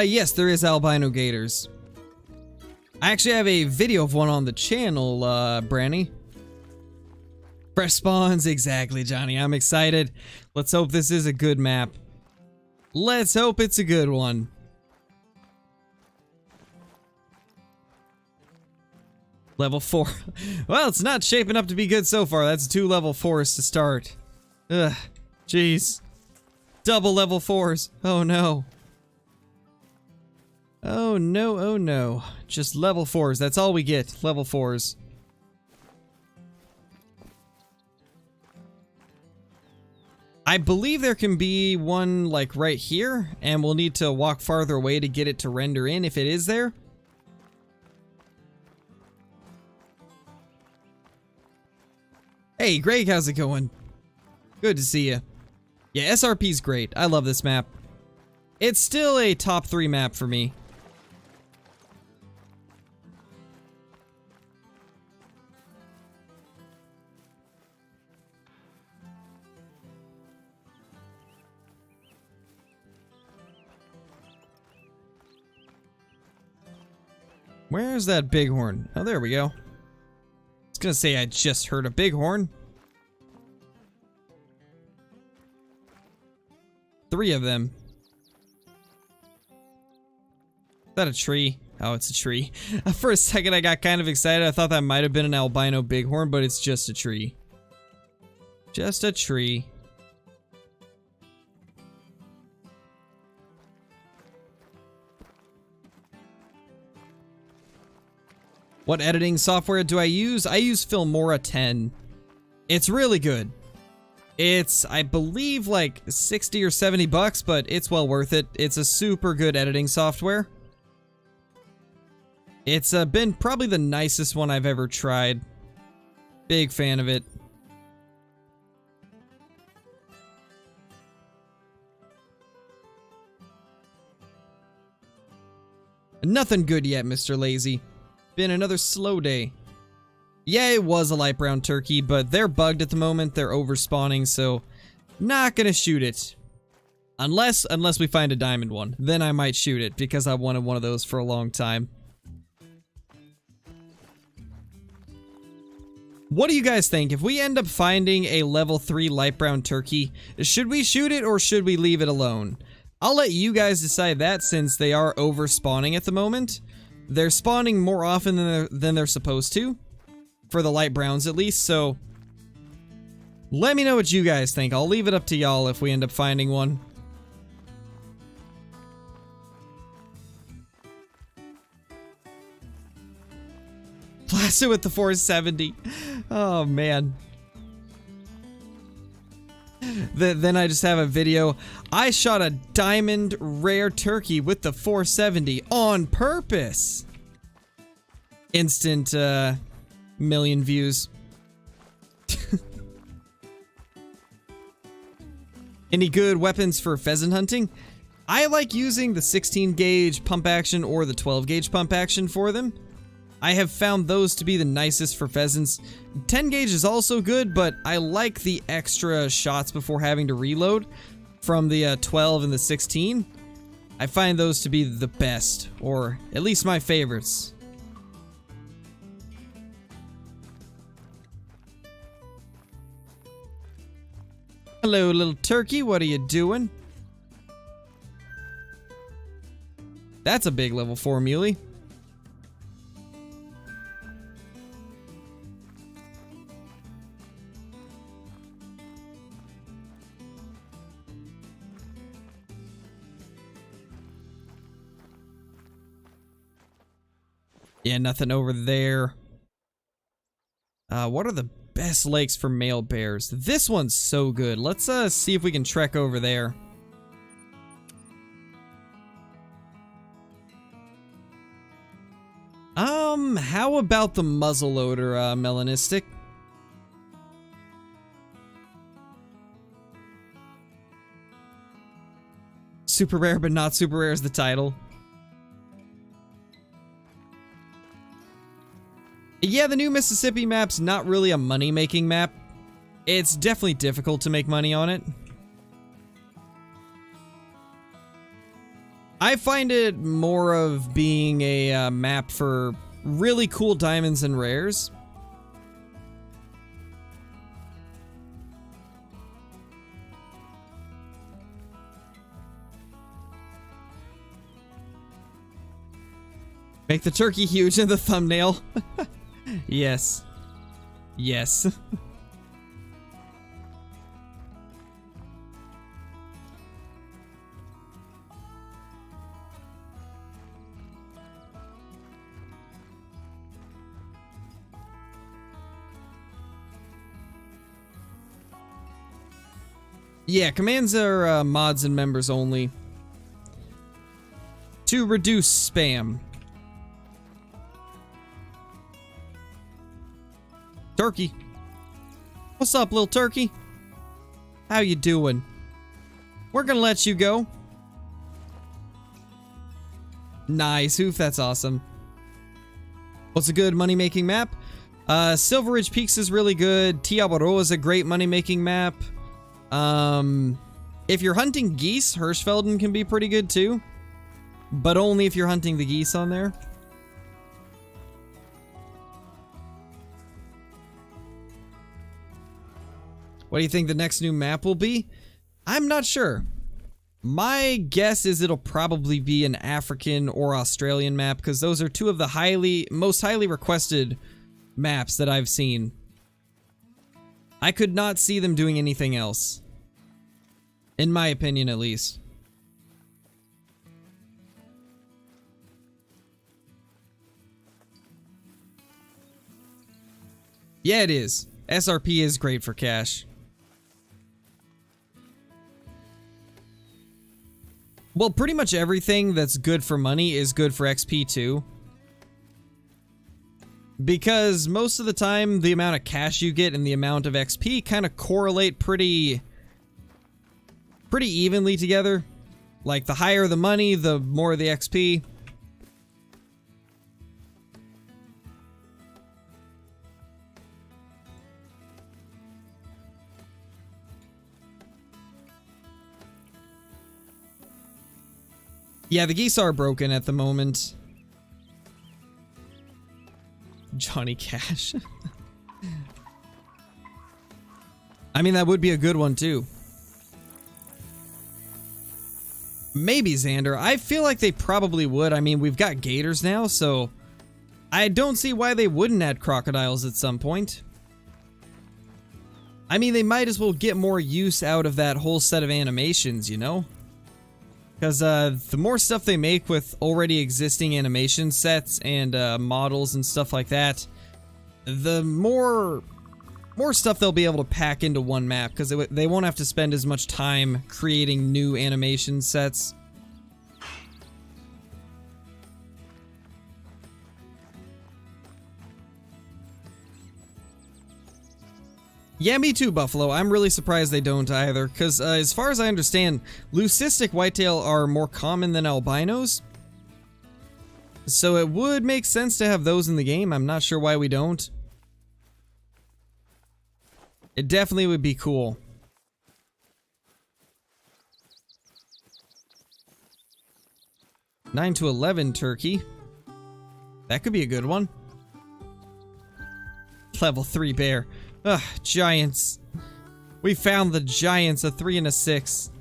Yes, there is albino gators. I actually have a video of one on the channel, Branny. Fresh spawns, exactly, Johnny. I'm excited. Let's hope this is a good map. Let's hope it's a good one. Level 4. Well, it's not shaping up to be good so far. That's 2 level 4s to start. Ugh, jeez. Double level 4s. Oh no. Oh no, oh no. Just level 4s. That's all we get. Level 4s. I believe there can be one like right here, and we'll need to walk farther away to get it to render in if it is there. Hey Greg, how's it going? Good to see you. Yeah, SRP's great. I love this map. It's still a top 3 map for me. Where's that bighorn? Oh, there we go. I was gonna say I just heard a bighorn. 3 of them. Is that a tree? Oh, it's a tree. For a second I got kind of excited. I thought that might have been an albino bighorn, but it's just a tree. Just a tree. What editing software do I use? I use Filmora 10. It's really good. It's, I believe, like 60 or 70 bucks, but it's well worth it. It's a super good editing software. It's been probably the nicest one I've ever tried. Big fan of it. Nothing good yet, Mr. Lazy. Been another slow day. Yeah, it was a light brown turkey, but they're bugged at the moment. They're overspawning, so not gonna shoot it. Unless we find a diamond one. Then I might shoot it, because I wanted one of those for a long time. What do you guys think? If we end up finding a level 3 light brown turkey, should we shoot it or should we leave it alone? I'll let you guys decide that since they are overspawning at the moment. They're spawning more often than they're supposed to. for the light browns at least, so let me know what you guys think. I'll leave it up to y'all if we end up finding one. Blast it with the 470. Oh man. Then I just have a video. I shot a diamond rare turkey with the 470 on purpose. Instant million views. Any good weapons for pheasant hunting? I like using the 16 gauge pump action or the 12 gauge pump action for them. I have found those to be the nicest for pheasants. 10 gauge is also good, but I like the extra shots before having to reload from the 12 and the 16. I find those to be the best, or at least my favorites. Hello, little turkey, what are you doing? That's a big level 4 muley. Yeah, nothing over there. What are the best lakes for male bears? This one's so good. Let's see if we can trek over there. How about the muzzleloader, melanistic? Super rare, but not super rare is the title. Yeah, the new Mississippi map's not really a money-making map. It's definitely difficult to make money on it. I find it more of being a map for really cool diamonds and rares. Make the turkey huge in the thumbnail. Yes. Yes. Yeah, commands are mods and members only. To reduce spam. Turkey. What's up, little turkey? How you doing? We're gonna let you go. Nice, Hoof, that's awesome. What's a good money-making map? Silver Ridge Peaks is really good. Tiabaro is a great money-making map. If you're hunting geese, Hirschfelden can be pretty good too. But only if you're hunting the geese on there. What do you think the next new map will be? I'm not sure. My guess is it'll probably be an African or Australian map, because those are two of the most highly requested maps that I've seen. I could not see them doing anything else. In my opinion, at least. Yeah, it is. SRP is great for cash. Well, pretty much everything that's good for money is good for XP too. Because most of the time, the amount of cash you get and the amount of XP kind of correlate pretty evenly together. Like, the higher the money, the more the XP. Yeah, the geese are broken at the moment. Johnny Cash. I mean, that would be a good one too. Maybe Xander. I feel like they probably would. I mean, we've got Gators now, so I don't see why they wouldn't add crocodiles at some point. I mean, they might as well get more use out of that whole set of animations, you know? Because the more stuff they make with already existing animation sets and models and stuff like that, the more stuff they'll be able to pack into one map, because they won't have to spend as much time creating new animation sets. Yeah, me too, Buffalo. I'm really surprised they don't either, because as far as I understand, leucistic whitetail are more common than albinos. So it would make sense to have those in the game. I'm not sure why we don't. It definitely would be cool. Nine to 11 turkey. That could be a good one. Level 3 bear. Ugh, giants. We found the giants, a 3 and a 6.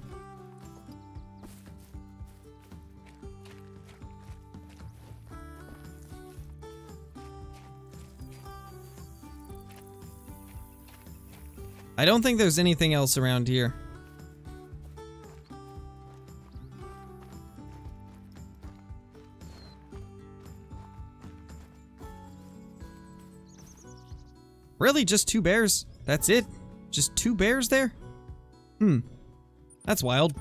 I don't think there's anything else around here. Really? Just 2 bears? That's it? Just 2 bears there? That's wild.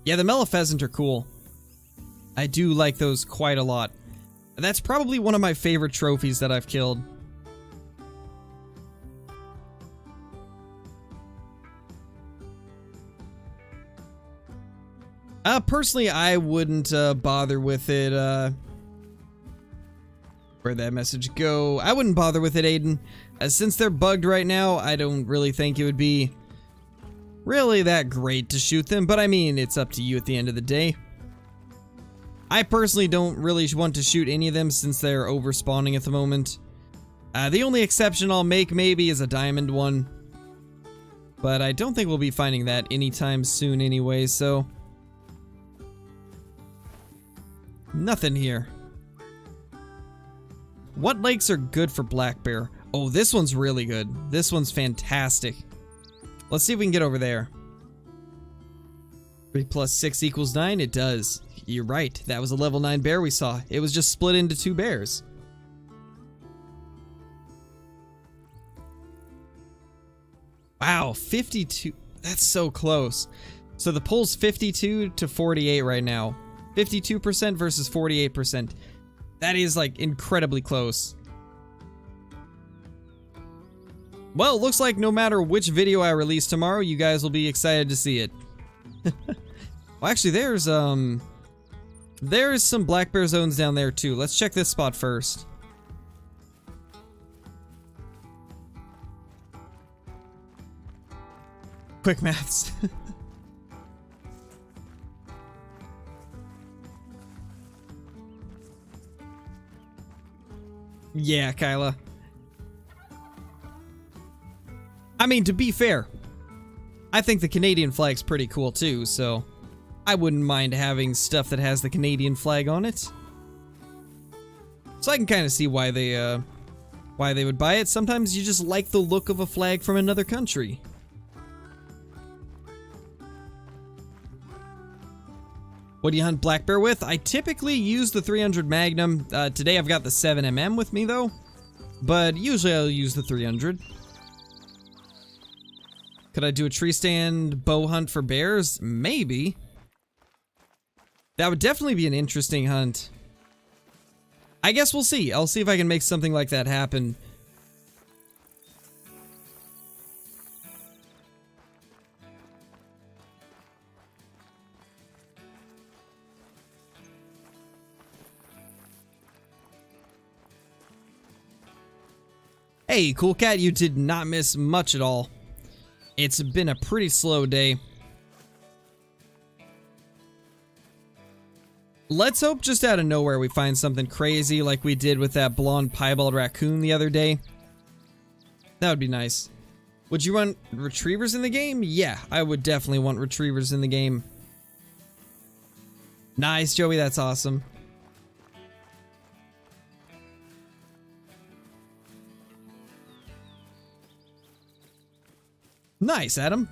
Yeah, the mellow pheasant are cool. I do like those quite a lot. That's probably one of my favorite trophies that I've killed. Personally, I wouldn't bother with it. Where'd that message go? I wouldn't bother with it, Aiden. Since they're bugged right now, I don't really think it would be really that great to shoot them, but I mean, it's up to you at the end of the day. I personally don't really want to shoot any of them since they're overspawning at the moment. The only exception I'll make maybe is a diamond one, but I don't think we'll be finding that anytime soon anyway, so... Nothing here. What lakes are good for black bear? Oh, this one's really good. This one's fantastic. Let's see if we can get over there. 3 plus 6 equals 9. It does. You're right. That was a level 9 bear we saw. It was just split into 2 bears. Wow, 52. That's so close. So the poll's 52 to 48 right now. 52% versus 48%. That is, like, incredibly close. Well, it looks like no matter which video I release tomorrow, you guys will be excited to see it. Well, actually, there's some black bear zones down there, too. Let's check this spot first. Quick maths. Yeah, Kyla. I mean, to be fair, I think the Canadian flag's pretty cool too, so I wouldn't mind having stuff that has the Canadian flag on it. So I can kind of see why they would buy it. Sometimes you just like the look of a flag from another country. What do you hunt black bear with? I typically use the 300 Magnum. Today I've got the 7mm with me though, but usually I'll use the 300. Could I do a tree stand bow hunt for bears? Maybe. That would definitely be an interesting hunt. I guess we'll see. I'll see if I can make something like that happen. Hey, Cool Cat, you did not miss much at all. It's been a pretty slow day. Let's hope just out of nowhere we find something crazy like we did with that blonde piebald raccoon the other day. That would be nice. Would you want retrievers in the game? Yeah, I would definitely want retrievers in the game. Nice, Joey, that's awesome. Nice, Adam.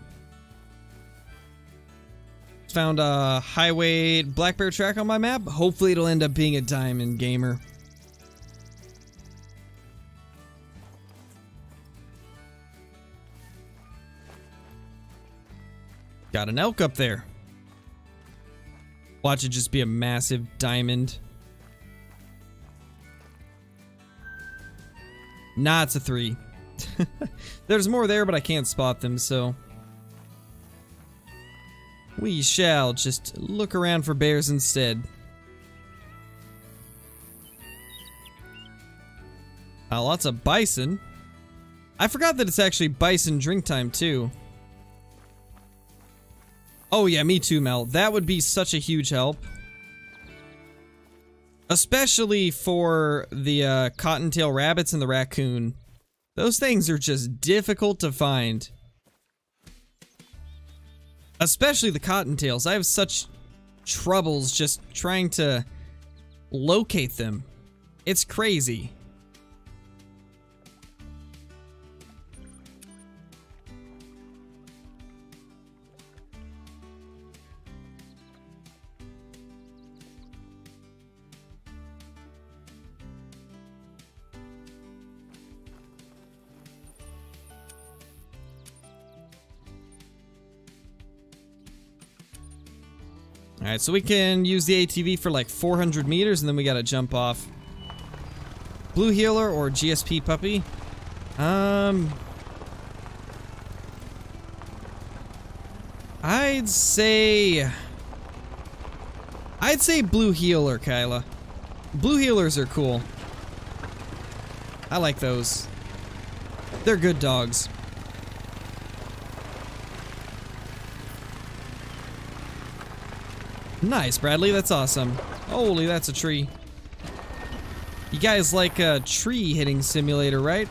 Found a highway black bear track on my map. Hopefully it'll end up being a diamond, gamer. Got an elk up there. Watch it just be a massive diamond. Nah, it's a 3. There's more there, but I can't spot them, so... we shall just look around for bears instead. Lots of bison. I forgot that it's actually bison drink time, too. Oh yeah, me too, Mel. That would be such a huge help. Especially for the cottontail rabbits and the raccoon. Those things are just difficult to find. Especially the cottontails. I have such troubles just trying to locate them. It's crazy. Alright, so we can use the ATV for like 400 meters and then we gotta jump off. Blue Heeler or GSP Puppy? I'd say Blue Heeler, Kyla. Blue Heelers are cool. I like those. They're good dogs. Nice, Bradley, that's awesome. Holy, that's a tree. You guys like a tree hitting simulator, right?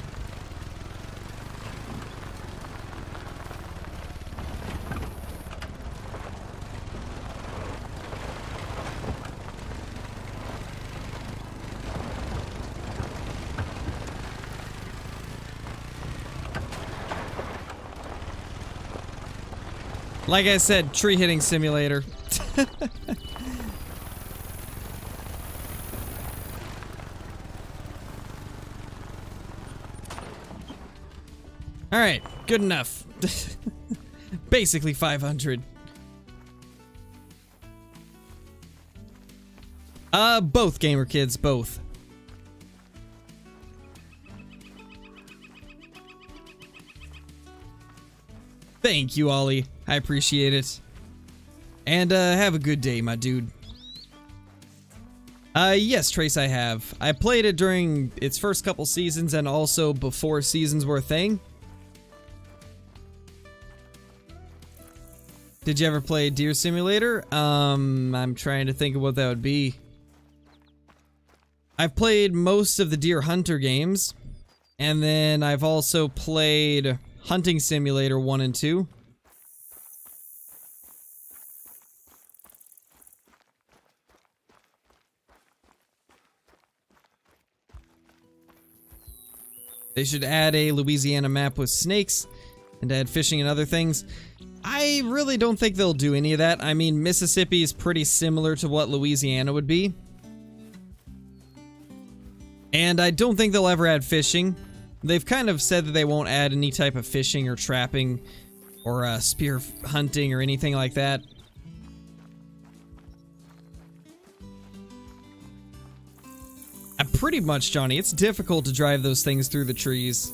Like I said, tree hitting simulator. Alright, good enough. Basically 500. Both, gamer kids, both. Thank you, Ollie. I appreciate it. And, have a good day, my dude. Yes, Trace, I have. I played it during its first couple seasons and also before seasons were a thing. Did you ever play Deer Simulator? I'm trying to think of what that would be. I've played most of the Deer Hunter games. And then I've also played Hunting Simulator 1 and 2. They should add a Louisiana map with snakes and add fishing and other things. I really don't think they'll do any of that. I mean, Mississippi is pretty similar to what Louisiana would be. And I don't think they'll ever add fishing. They've kind of said that they won't add any type of fishing or trapping or spear hunting or anything like that. Pretty much, Johnny. It's difficult to drive those things through the trees.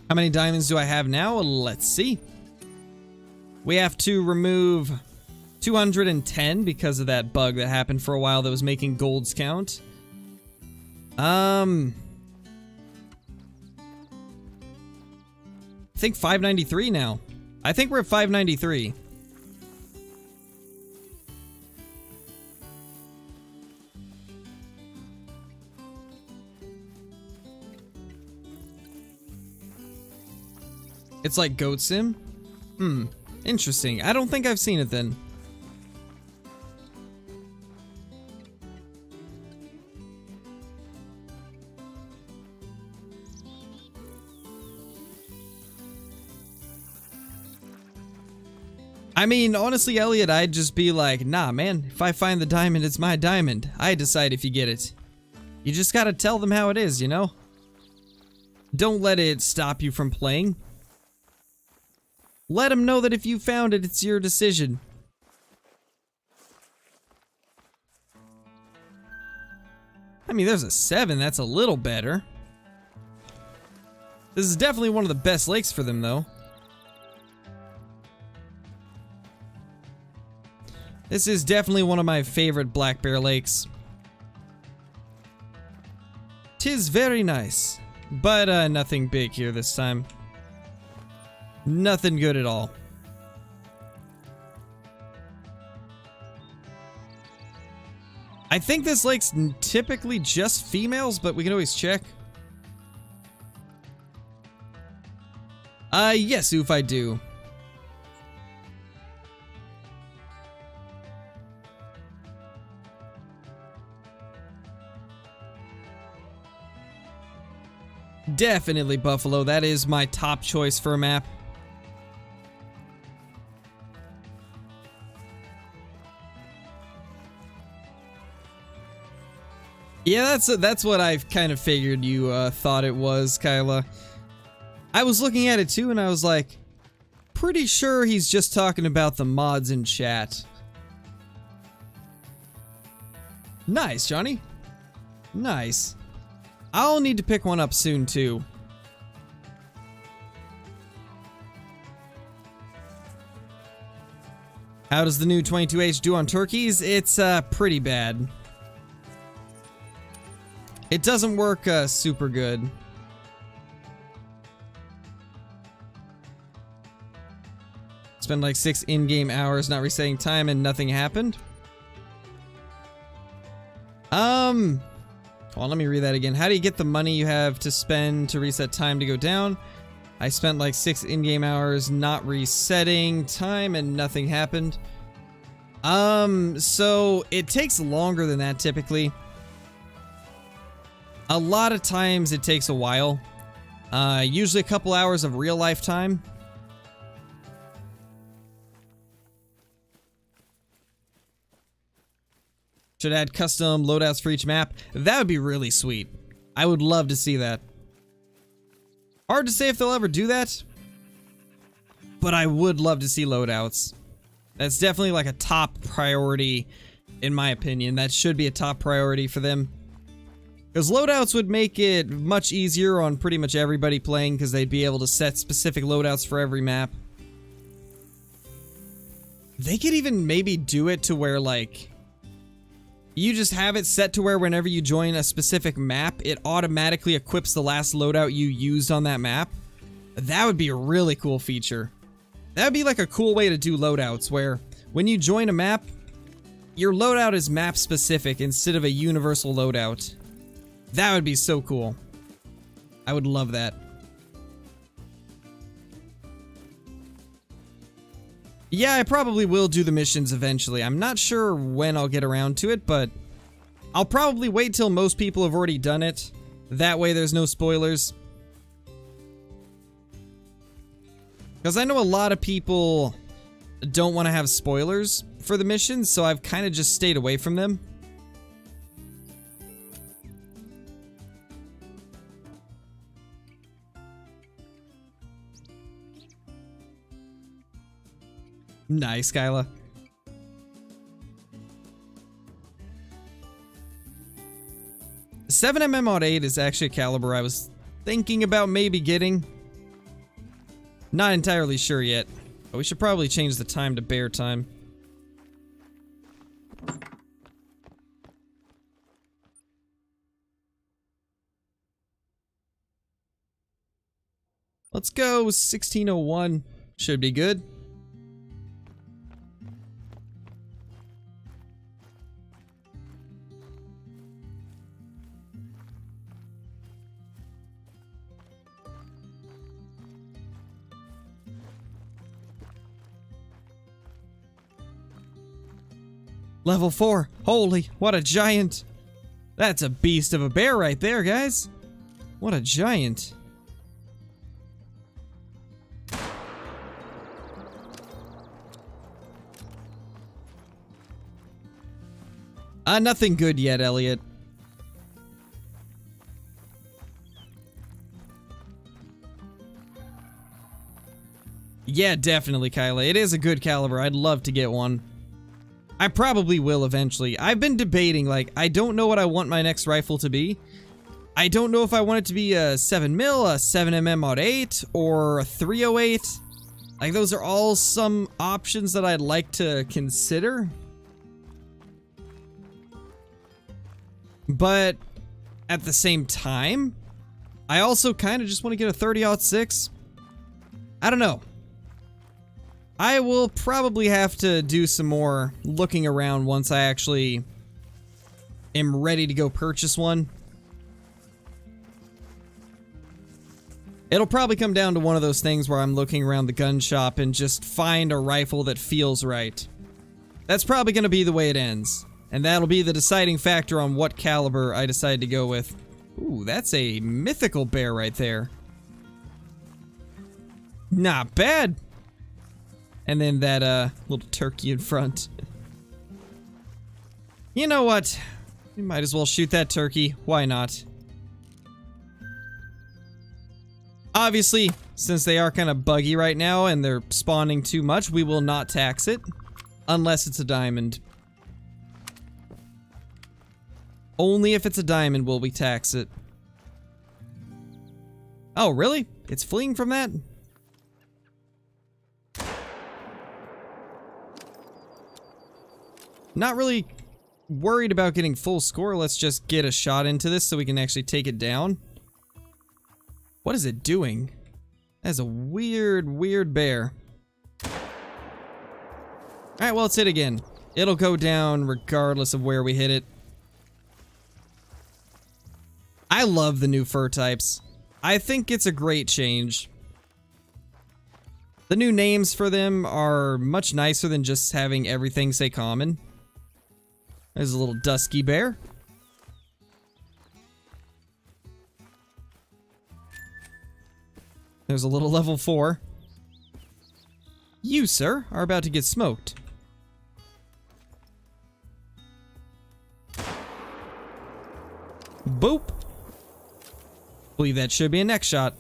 How many diamonds do I have now? Let's see. We have to remove 210 because of that bug that happened for a while that was making golds count. I think 593 now. I think we're at 593. It's like Goat Sim? Interesting. I don't think I've seen it then. I mean, honestly, Elliot, I'd just be like, nah, man, if I find the diamond, it's my diamond. I decide if you get it. You just gotta tell them how it is, you know? Don't let it stop you from playing. Let them know that if you found it, it's your decision. I mean, there's a 7, that's a little better. This is definitely one of the best lakes for them, though. This is definitely one of my favorite black bear lakes. 'Tis very nice, but nothing big here this time. Nothing good at all. I think this lake's typically just females, but we can always check. Yes, Oof, I do. Definitely Buffalo. That is my top choice for a map. Yeah, that's what I've kind of figured you thought it was, Kyla. I was looking at it too, and I was like, pretty sure he's just talking about the mods in chat. Nice, Johnny. Nice. I'll need to pick one up soon, too. How does the new 22H do on turkeys? It's pretty bad. It doesn't work super good. Spend like 6 in-game hours not resetting time and nothing happened. Hold on, let me read that again. How do you get the money you have to spend to reset time to go down? I spent like 6 in-game hours not resetting time and nothing happened. So it takes longer than that typically. A lot of times it takes a while. Usually a couple hours of real life time. Should add custom loadouts for each map. That would be really sweet. I would love to see that. Hard to say if they'll ever do that, but I would love to see loadouts. That's definitely like a top priority, in my opinion. That should be a top priority for them. Because loadouts would make it much easier on pretty much everybody playing, because they'd be able to set specific loadouts for every map. They could even maybe do it to where, like, you just have it set to where whenever you join a specific map, it automatically equips the last loadout you used on that map. That would be a really cool feature. That would be like a cool way to do loadouts, where when you join a map, your loadout is map specific instead of a universal loadout. That would be so cool. I would love that. Yeah, I probably will do the missions eventually. I'm not sure when I'll get around to it, but I'll probably wait till most people have already done it. That way there's no spoilers. Because I know a lot of people don't want to have spoilers for the missions, so I've kind of just stayed away from them. Nice, Kyla. The 7mm Mod 8 is actually a caliber I was thinking about maybe getting. Not entirely sure yet, but we should probably change the time to bear time. Let's go 1601. Should be good. Level 4. Holy, what a giant. That's a beast of a bear right there, guys. What a giant. Nothing good yet, Elliot. Yeah, definitely, Kyla. It is a good caliber. I'd love to get one. I probably will eventually. I've been debating, like, I don't know what I want my next rifle to be. I don't know if I want it to be a 7mm, a 7mm mod 8, or a 308. Like, those are all some options that I'd like to consider. But at the same time, I also kind of just want to get a 30-06. I don't know. I will probably have to do some more looking around once I actually am ready to go purchase one. It'll probably come down to one of those things where I'm looking around the gun shop and just find a rifle that feels right. That's probably going to be the way it ends. And that'll be the deciding factor on what caliber I decide to go with. Ooh, that's a mythical bear right there. Not bad. And then that, little turkey in front. You know what? We might as well shoot that turkey. Why not? Obviously, since they are kind of buggy right now and they're spawning too much, we will not tax it. Unless it's a diamond. Only if it's a diamond will we tax it. Oh, really? It's fleeing from that? Not really worried about getting full score. Let's just get a shot into this so we can actually take it down. What is it doing? That's a weird, weird bear. Alright, well, let's hit again. It'll go down regardless of where we hit it. I love the new fur types. I think it's a great change. The new names for them are much nicer than just having everything say common. There's a little dusky bear. There's a little level 4. You, sir, are about to get smoked. Boop. Believe that should be a neck shot.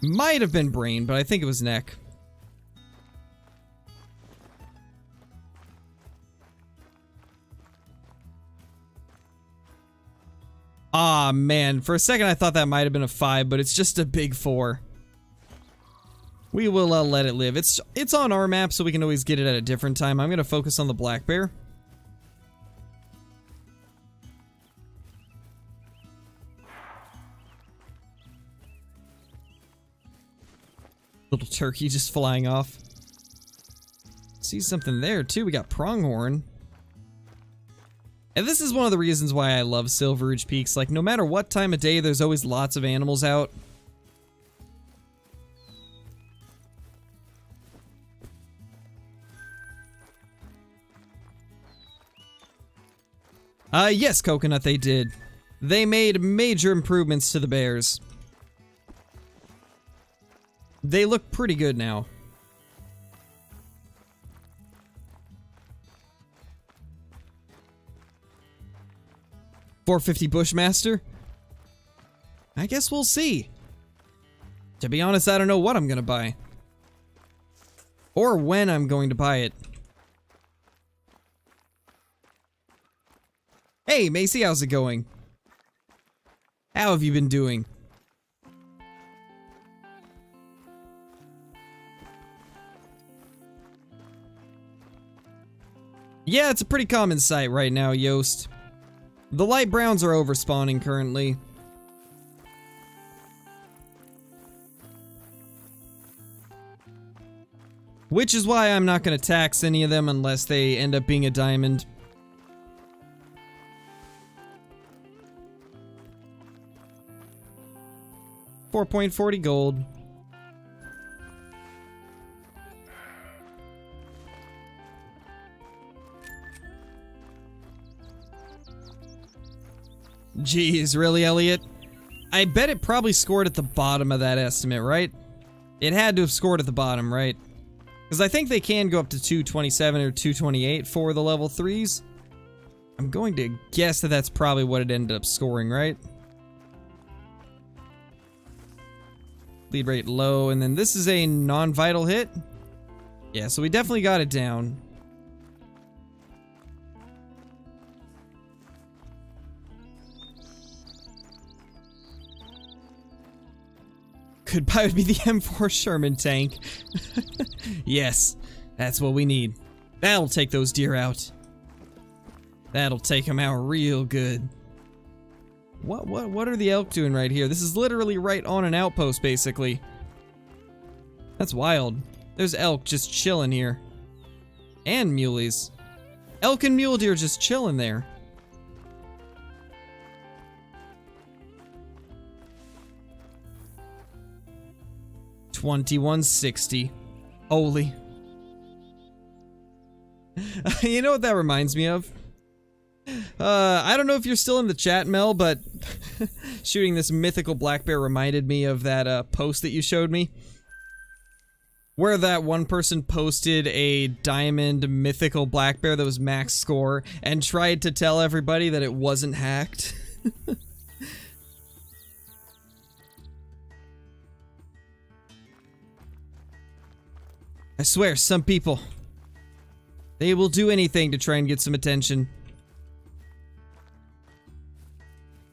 Might have been brain, but I think it was neck. Ah, man. For a second, I thought that might have been a 5, but it's just a big 4. We will let it live. It's on our map, so we can always get it at a different time. I'm going to focus on the black bear. Little turkey just flying off. See something there, too. We got pronghorn. And this is one of the reasons why I love Silver Ridge Peaks. Like, no matter what time of day, there's always lots of animals out. Yes, Coconut, they did. They made major improvements to the bears. They look pretty good now. $450 Bushmaster? I guess we'll see. To be honest, I don't know what I'm gonna buy. Or when I'm going to buy it. Hey, Macy, how's it going? How have you been doing? Yeah, it's a pretty common sight right now, Yost. The light browns are overspawning currently. Which is why I'm not going to tax any of them unless they end up being a diamond. $4.40 gold. Jeez, really, Elliot? I bet it probably scored at the bottom of that estimate, right? It had to have scored at the bottom, right? Because I think they can go up to 227 or 228 for the level 3s. I'm going to guess that that's probably what it ended up scoring, right? Lead rate low, and then this is a non-vital hit. Yeah, so we definitely got it down. Goodbye would be the M4 Sherman tank. Yes, that's what we need. That'll take those deer out. That'll take them out real good. What are the elk doing right here? This is literally right on an outpost, basically. That's wild. There's elk just chilling here. And muleys. Elk and mule deer just chilling there. $21.60. Holy. You know what that reminds me of? I don't know if you're still in the chat, Mel, but shooting this mythical black bear reminded me of that post that you showed me. Where that one person posted a diamond mythical black bear that was max score and tried to tell everybody that it wasn't hacked. I swear, some people, they will do anything to try and get some attention.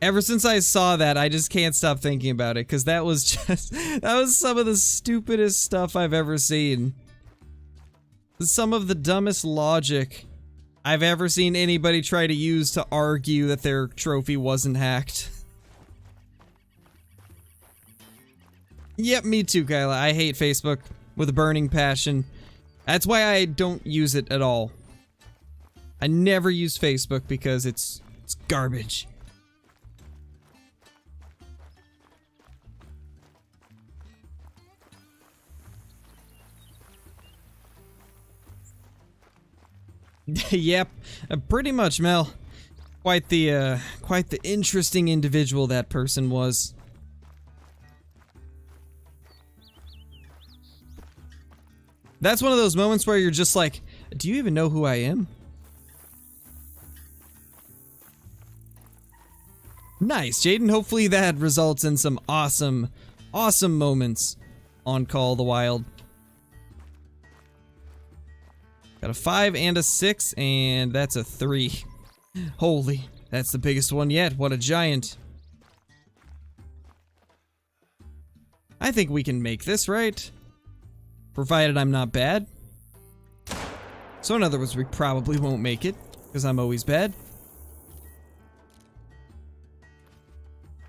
Ever since I saw that, I just can't stop thinking about it, because that was just, that was some of the stupidest stuff I've ever seen. Some of the dumbest logic I've ever seen anybody try to use to argue that their trophy wasn't hacked. Yep, me too, Kyla. I hate Facebook with a burning passion. That's why I don't use it at all. I never use Facebook because it's garbage. Yep, pretty much, Mel. Quite the interesting individual that person was. That's one of those moments where you're just like, do you even know who I am? Nice, Jaden. Hopefully that results in some awesome, awesome moments on Call of the Wild. Got a 5 and a 6, and that's a 3. Holy, that's the biggest one yet. What a giant. I think we can make this, right? Provided I'm not bad. So in other words, we probably won't make it, because I'm always bad.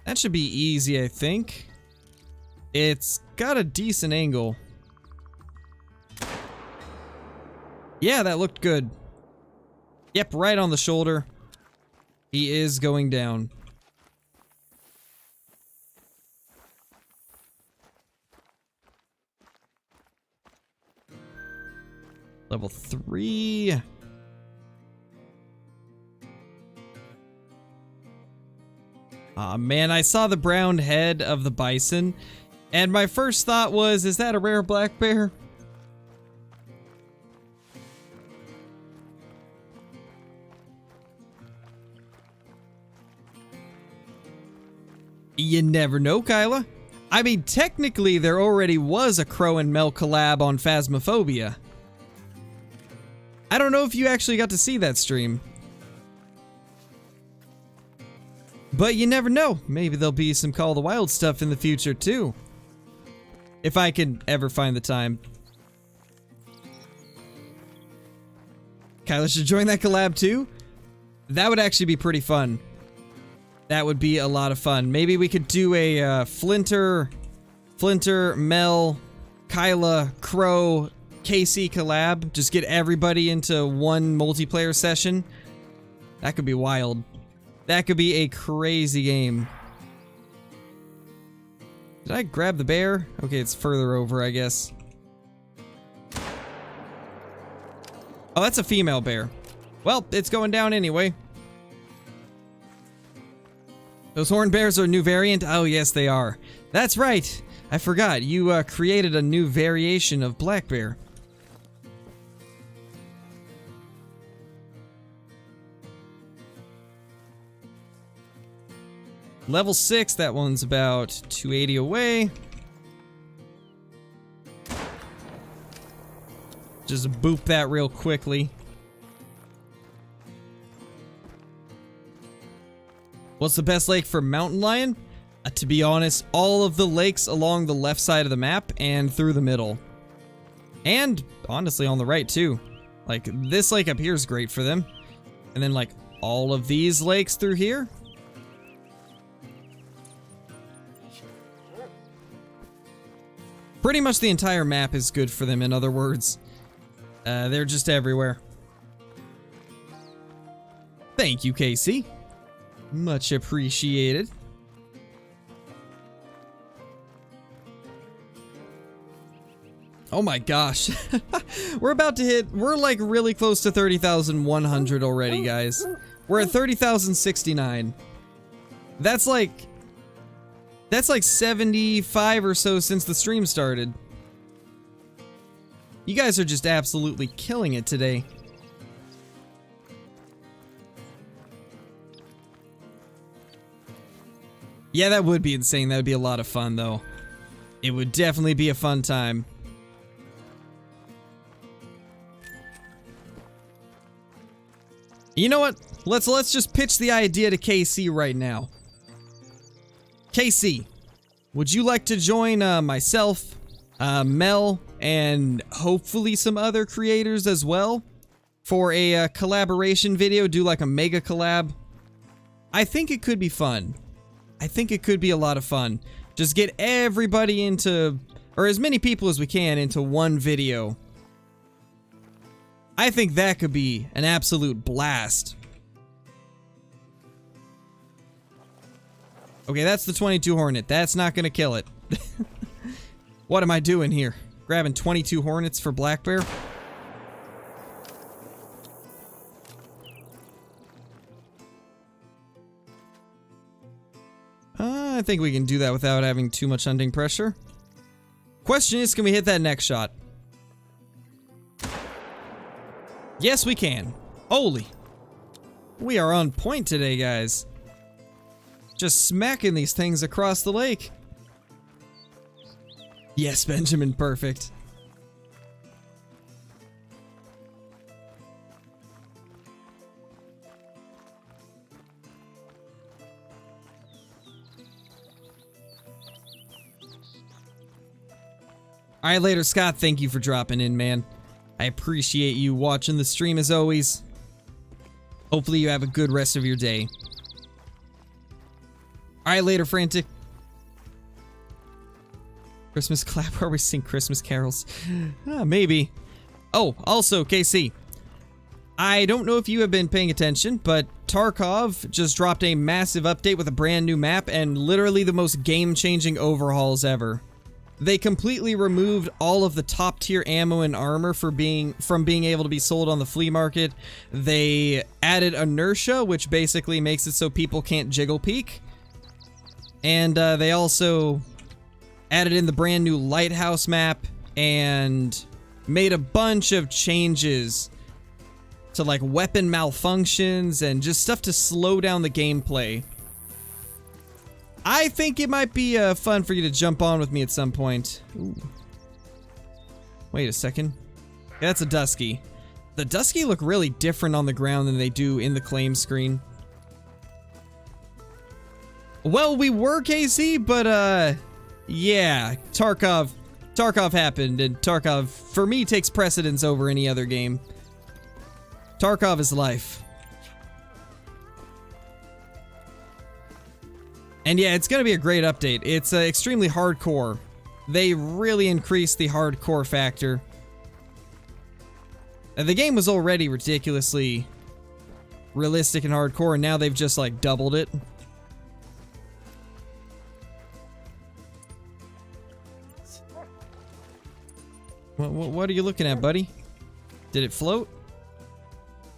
That should be easy, I think. It's got a decent angle. Yeah, that looked good. Yep, right on the shoulder. He is going down. Level 3. Aw, man, I saw the brown head of the bison, and my first thought was, is that a rare black bear? You never know, Kyla. I mean, technically, there already was a Crow and Mel collab on Phasmophobia. I don't know if you actually got to see that stream. But you never know. Maybe there'll be some Call of the Wild stuff in the future, too. If I can ever find the time. Kyla should join that collab, too? That would actually be pretty fun. That would be a lot of fun. Maybe we could do a Flinter, Mel, Kyla, Crow, KC collab. Just get everybody into one multiplayer session. That could be wild. That could be a crazy game. Did I grab the bear? Okay, it's further over, I guess. Oh, that's a female bear. Well, it's going down anyway. Those horned bears are a new variant? Oh, yes, they are. That's right. I forgot. You created a new variation of black bear. Level 6, that one's about 280 away. Just boop that real quickly. What's the best lake for mountain lion? To be honest, all of the lakes along the left side of the map and through the middle. And, honestly, on the right, too. Like, this lake up here is great for them. And then, like, all of these lakes through here. Pretty much the entire map is good for them, in other words. They're just everywhere. Thank you, Casey. Much appreciated. Oh my gosh. We're about to hit, we're like really close to 30,100 already, guys. We're at 30,069. That's like 75 or so since the stream started. You guys are just absolutely killing it today. Yeah, that would be insane. That would be a lot of fun, though. It would definitely be a fun time. You know what? Let's just pitch the idea to KC right now. KC, would you like to join myself, Mel, and hopefully some other creators as well for a collaboration video? Do like a mega collab. I think it could be fun. I think it could be a lot of fun. Just get everybody into, or as many people as we can, into one video. I think that could be an absolute blast. Okay, that's the 22 Hornet. That's not gonna kill it. What am I doing here? Grabbing 22 Hornets for Black Bear? I think we can do that without having too much hunting pressure. Question is, can we hit that next shot? Yes, we can. Holy. We are on point today, guys. Just smacking these things across the lake. Yes, Benjamin, perfect. Alright, later, Scott. Thank you for dropping in, man. I appreciate you watching the stream as always. Hopefully you have a good rest of your day. Alright, later, Frantic. Christmas clap where we sing Christmas carols. Maybe. Oh, also, KC. I don't know if you have been paying attention, but Tarkov just dropped a massive update with a brand new map and literally the most game-changing overhauls ever. They completely removed all of the top tier ammo and armor from being able to be sold on the flea market. They added inertia, which basically makes it so people can't jiggle peek. And they also added in the brand new lighthouse map and made a bunch of changes to like weapon malfunctions and just stuff to slow down the gameplay. I think it might be fun for you to jump on with me at some point. Ooh. Wait a second. Yeah, that's a Dusky. The Dusky look really different on the ground than they do in the claim screen. Well, we were KC, but yeah, Tarkov happened, and Tarkov, for me, takes precedence over any other game. Tarkov is life. And yeah, it's gonna be a great update. It's extremely hardcore. They really increased the hardcore factor. The game was already ridiculously realistic and hardcore, and now they've just like doubled it. What are you looking at, buddy? Did it float?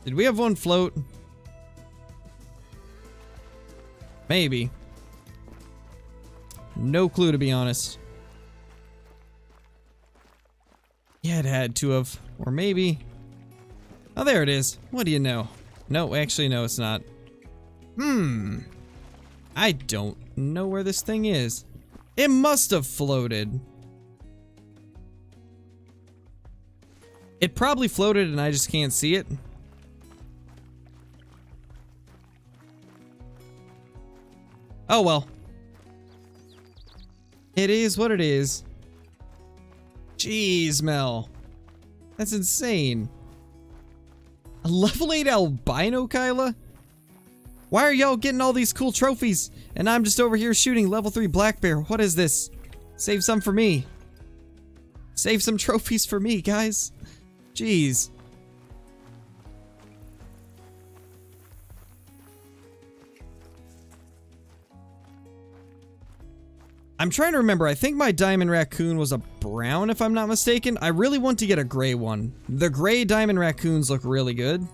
Did we have one float? Maybe. No clue, to be honest. Yeah, it had to have. Or maybe... Oh, there it is. What do you know? No, actually, no, it's not. I I don't know where this thing is. It must have floated. It probably floated and I just can't see it. Oh well. It is what it is. Jeez, Mel. That's insane. A level 8 albino Kyla? Why are y'all getting all these cool trophies? And I'm just over here shooting level 3 black bear. What is this? Save some for me. Save some trophies for me, guys. Jeez. I'm trying to remember. I think my diamond raccoon was a brown, if I'm not mistaken. I really want to get a gray one. The gray diamond raccoons look really good.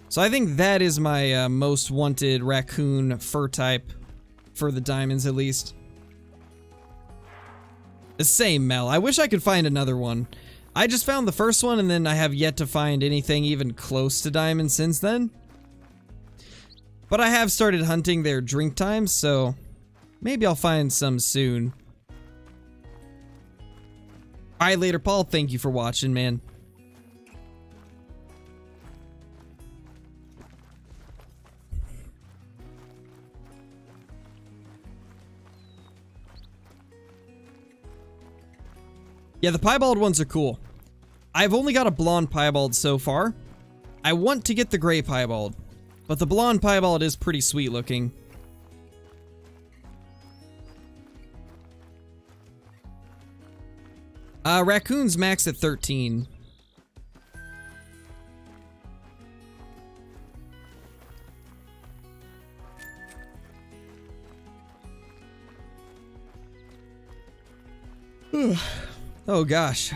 So I think that is my most wanted raccoon fur type. For the diamonds, at least. The same, Mel. I wish I could find another one. I just found the first one, and then I have yet to find anything even close to diamond since then. But I have started hunting their drink times, so maybe I'll find some soon. Alright, later, Paul. Thank you for watching, man. Yeah, the piebald ones are cool. I've only got a blonde piebald so far. I want to get the gray piebald, but the blonde piebald is pretty sweet looking. Raccoons max at 13. Oh gosh.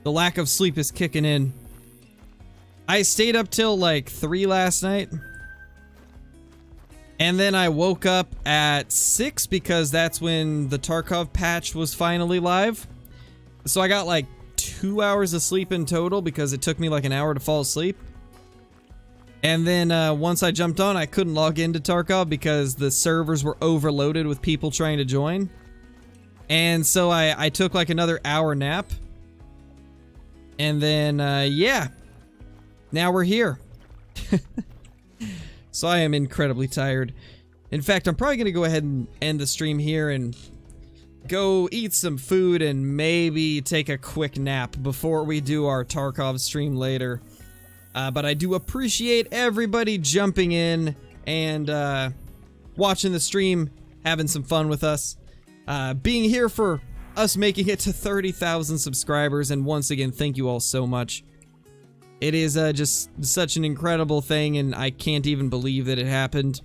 The lack of sleep is kicking in. I stayed up till like 3 last night. And then I woke up at 6 because that's when the Tarkov patch was finally live. So I got like 2 hours of sleep in total because it took me like an hour to fall asleep. And then once I jumped on, I couldn't log into Tarkov because the servers were overloaded with people trying to join. And so I took like another hour nap. And then, yeah. Now we're here. So I am incredibly tired. In fact, I'm probably going to go ahead and end the stream here and go eat some food and maybe take a quick nap before we do our Tarkov stream later. But I do appreciate everybody jumping in and watching the stream, having some fun with us. Being here for us making it to 30,000 subscribers, and once again, thank you all so much. It is just such an incredible thing, and I can't even believe that it happened.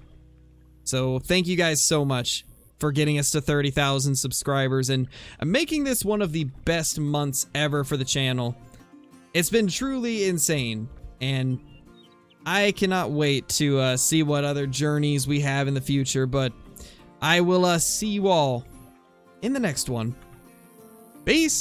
So thank you guys so much for getting us to 30,000 subscribers, and making this one of the best months ever for the channel. It's been truly insane, and I cannot wait to see what other journeys we have in the future, but I will see you all in the next one. Peace!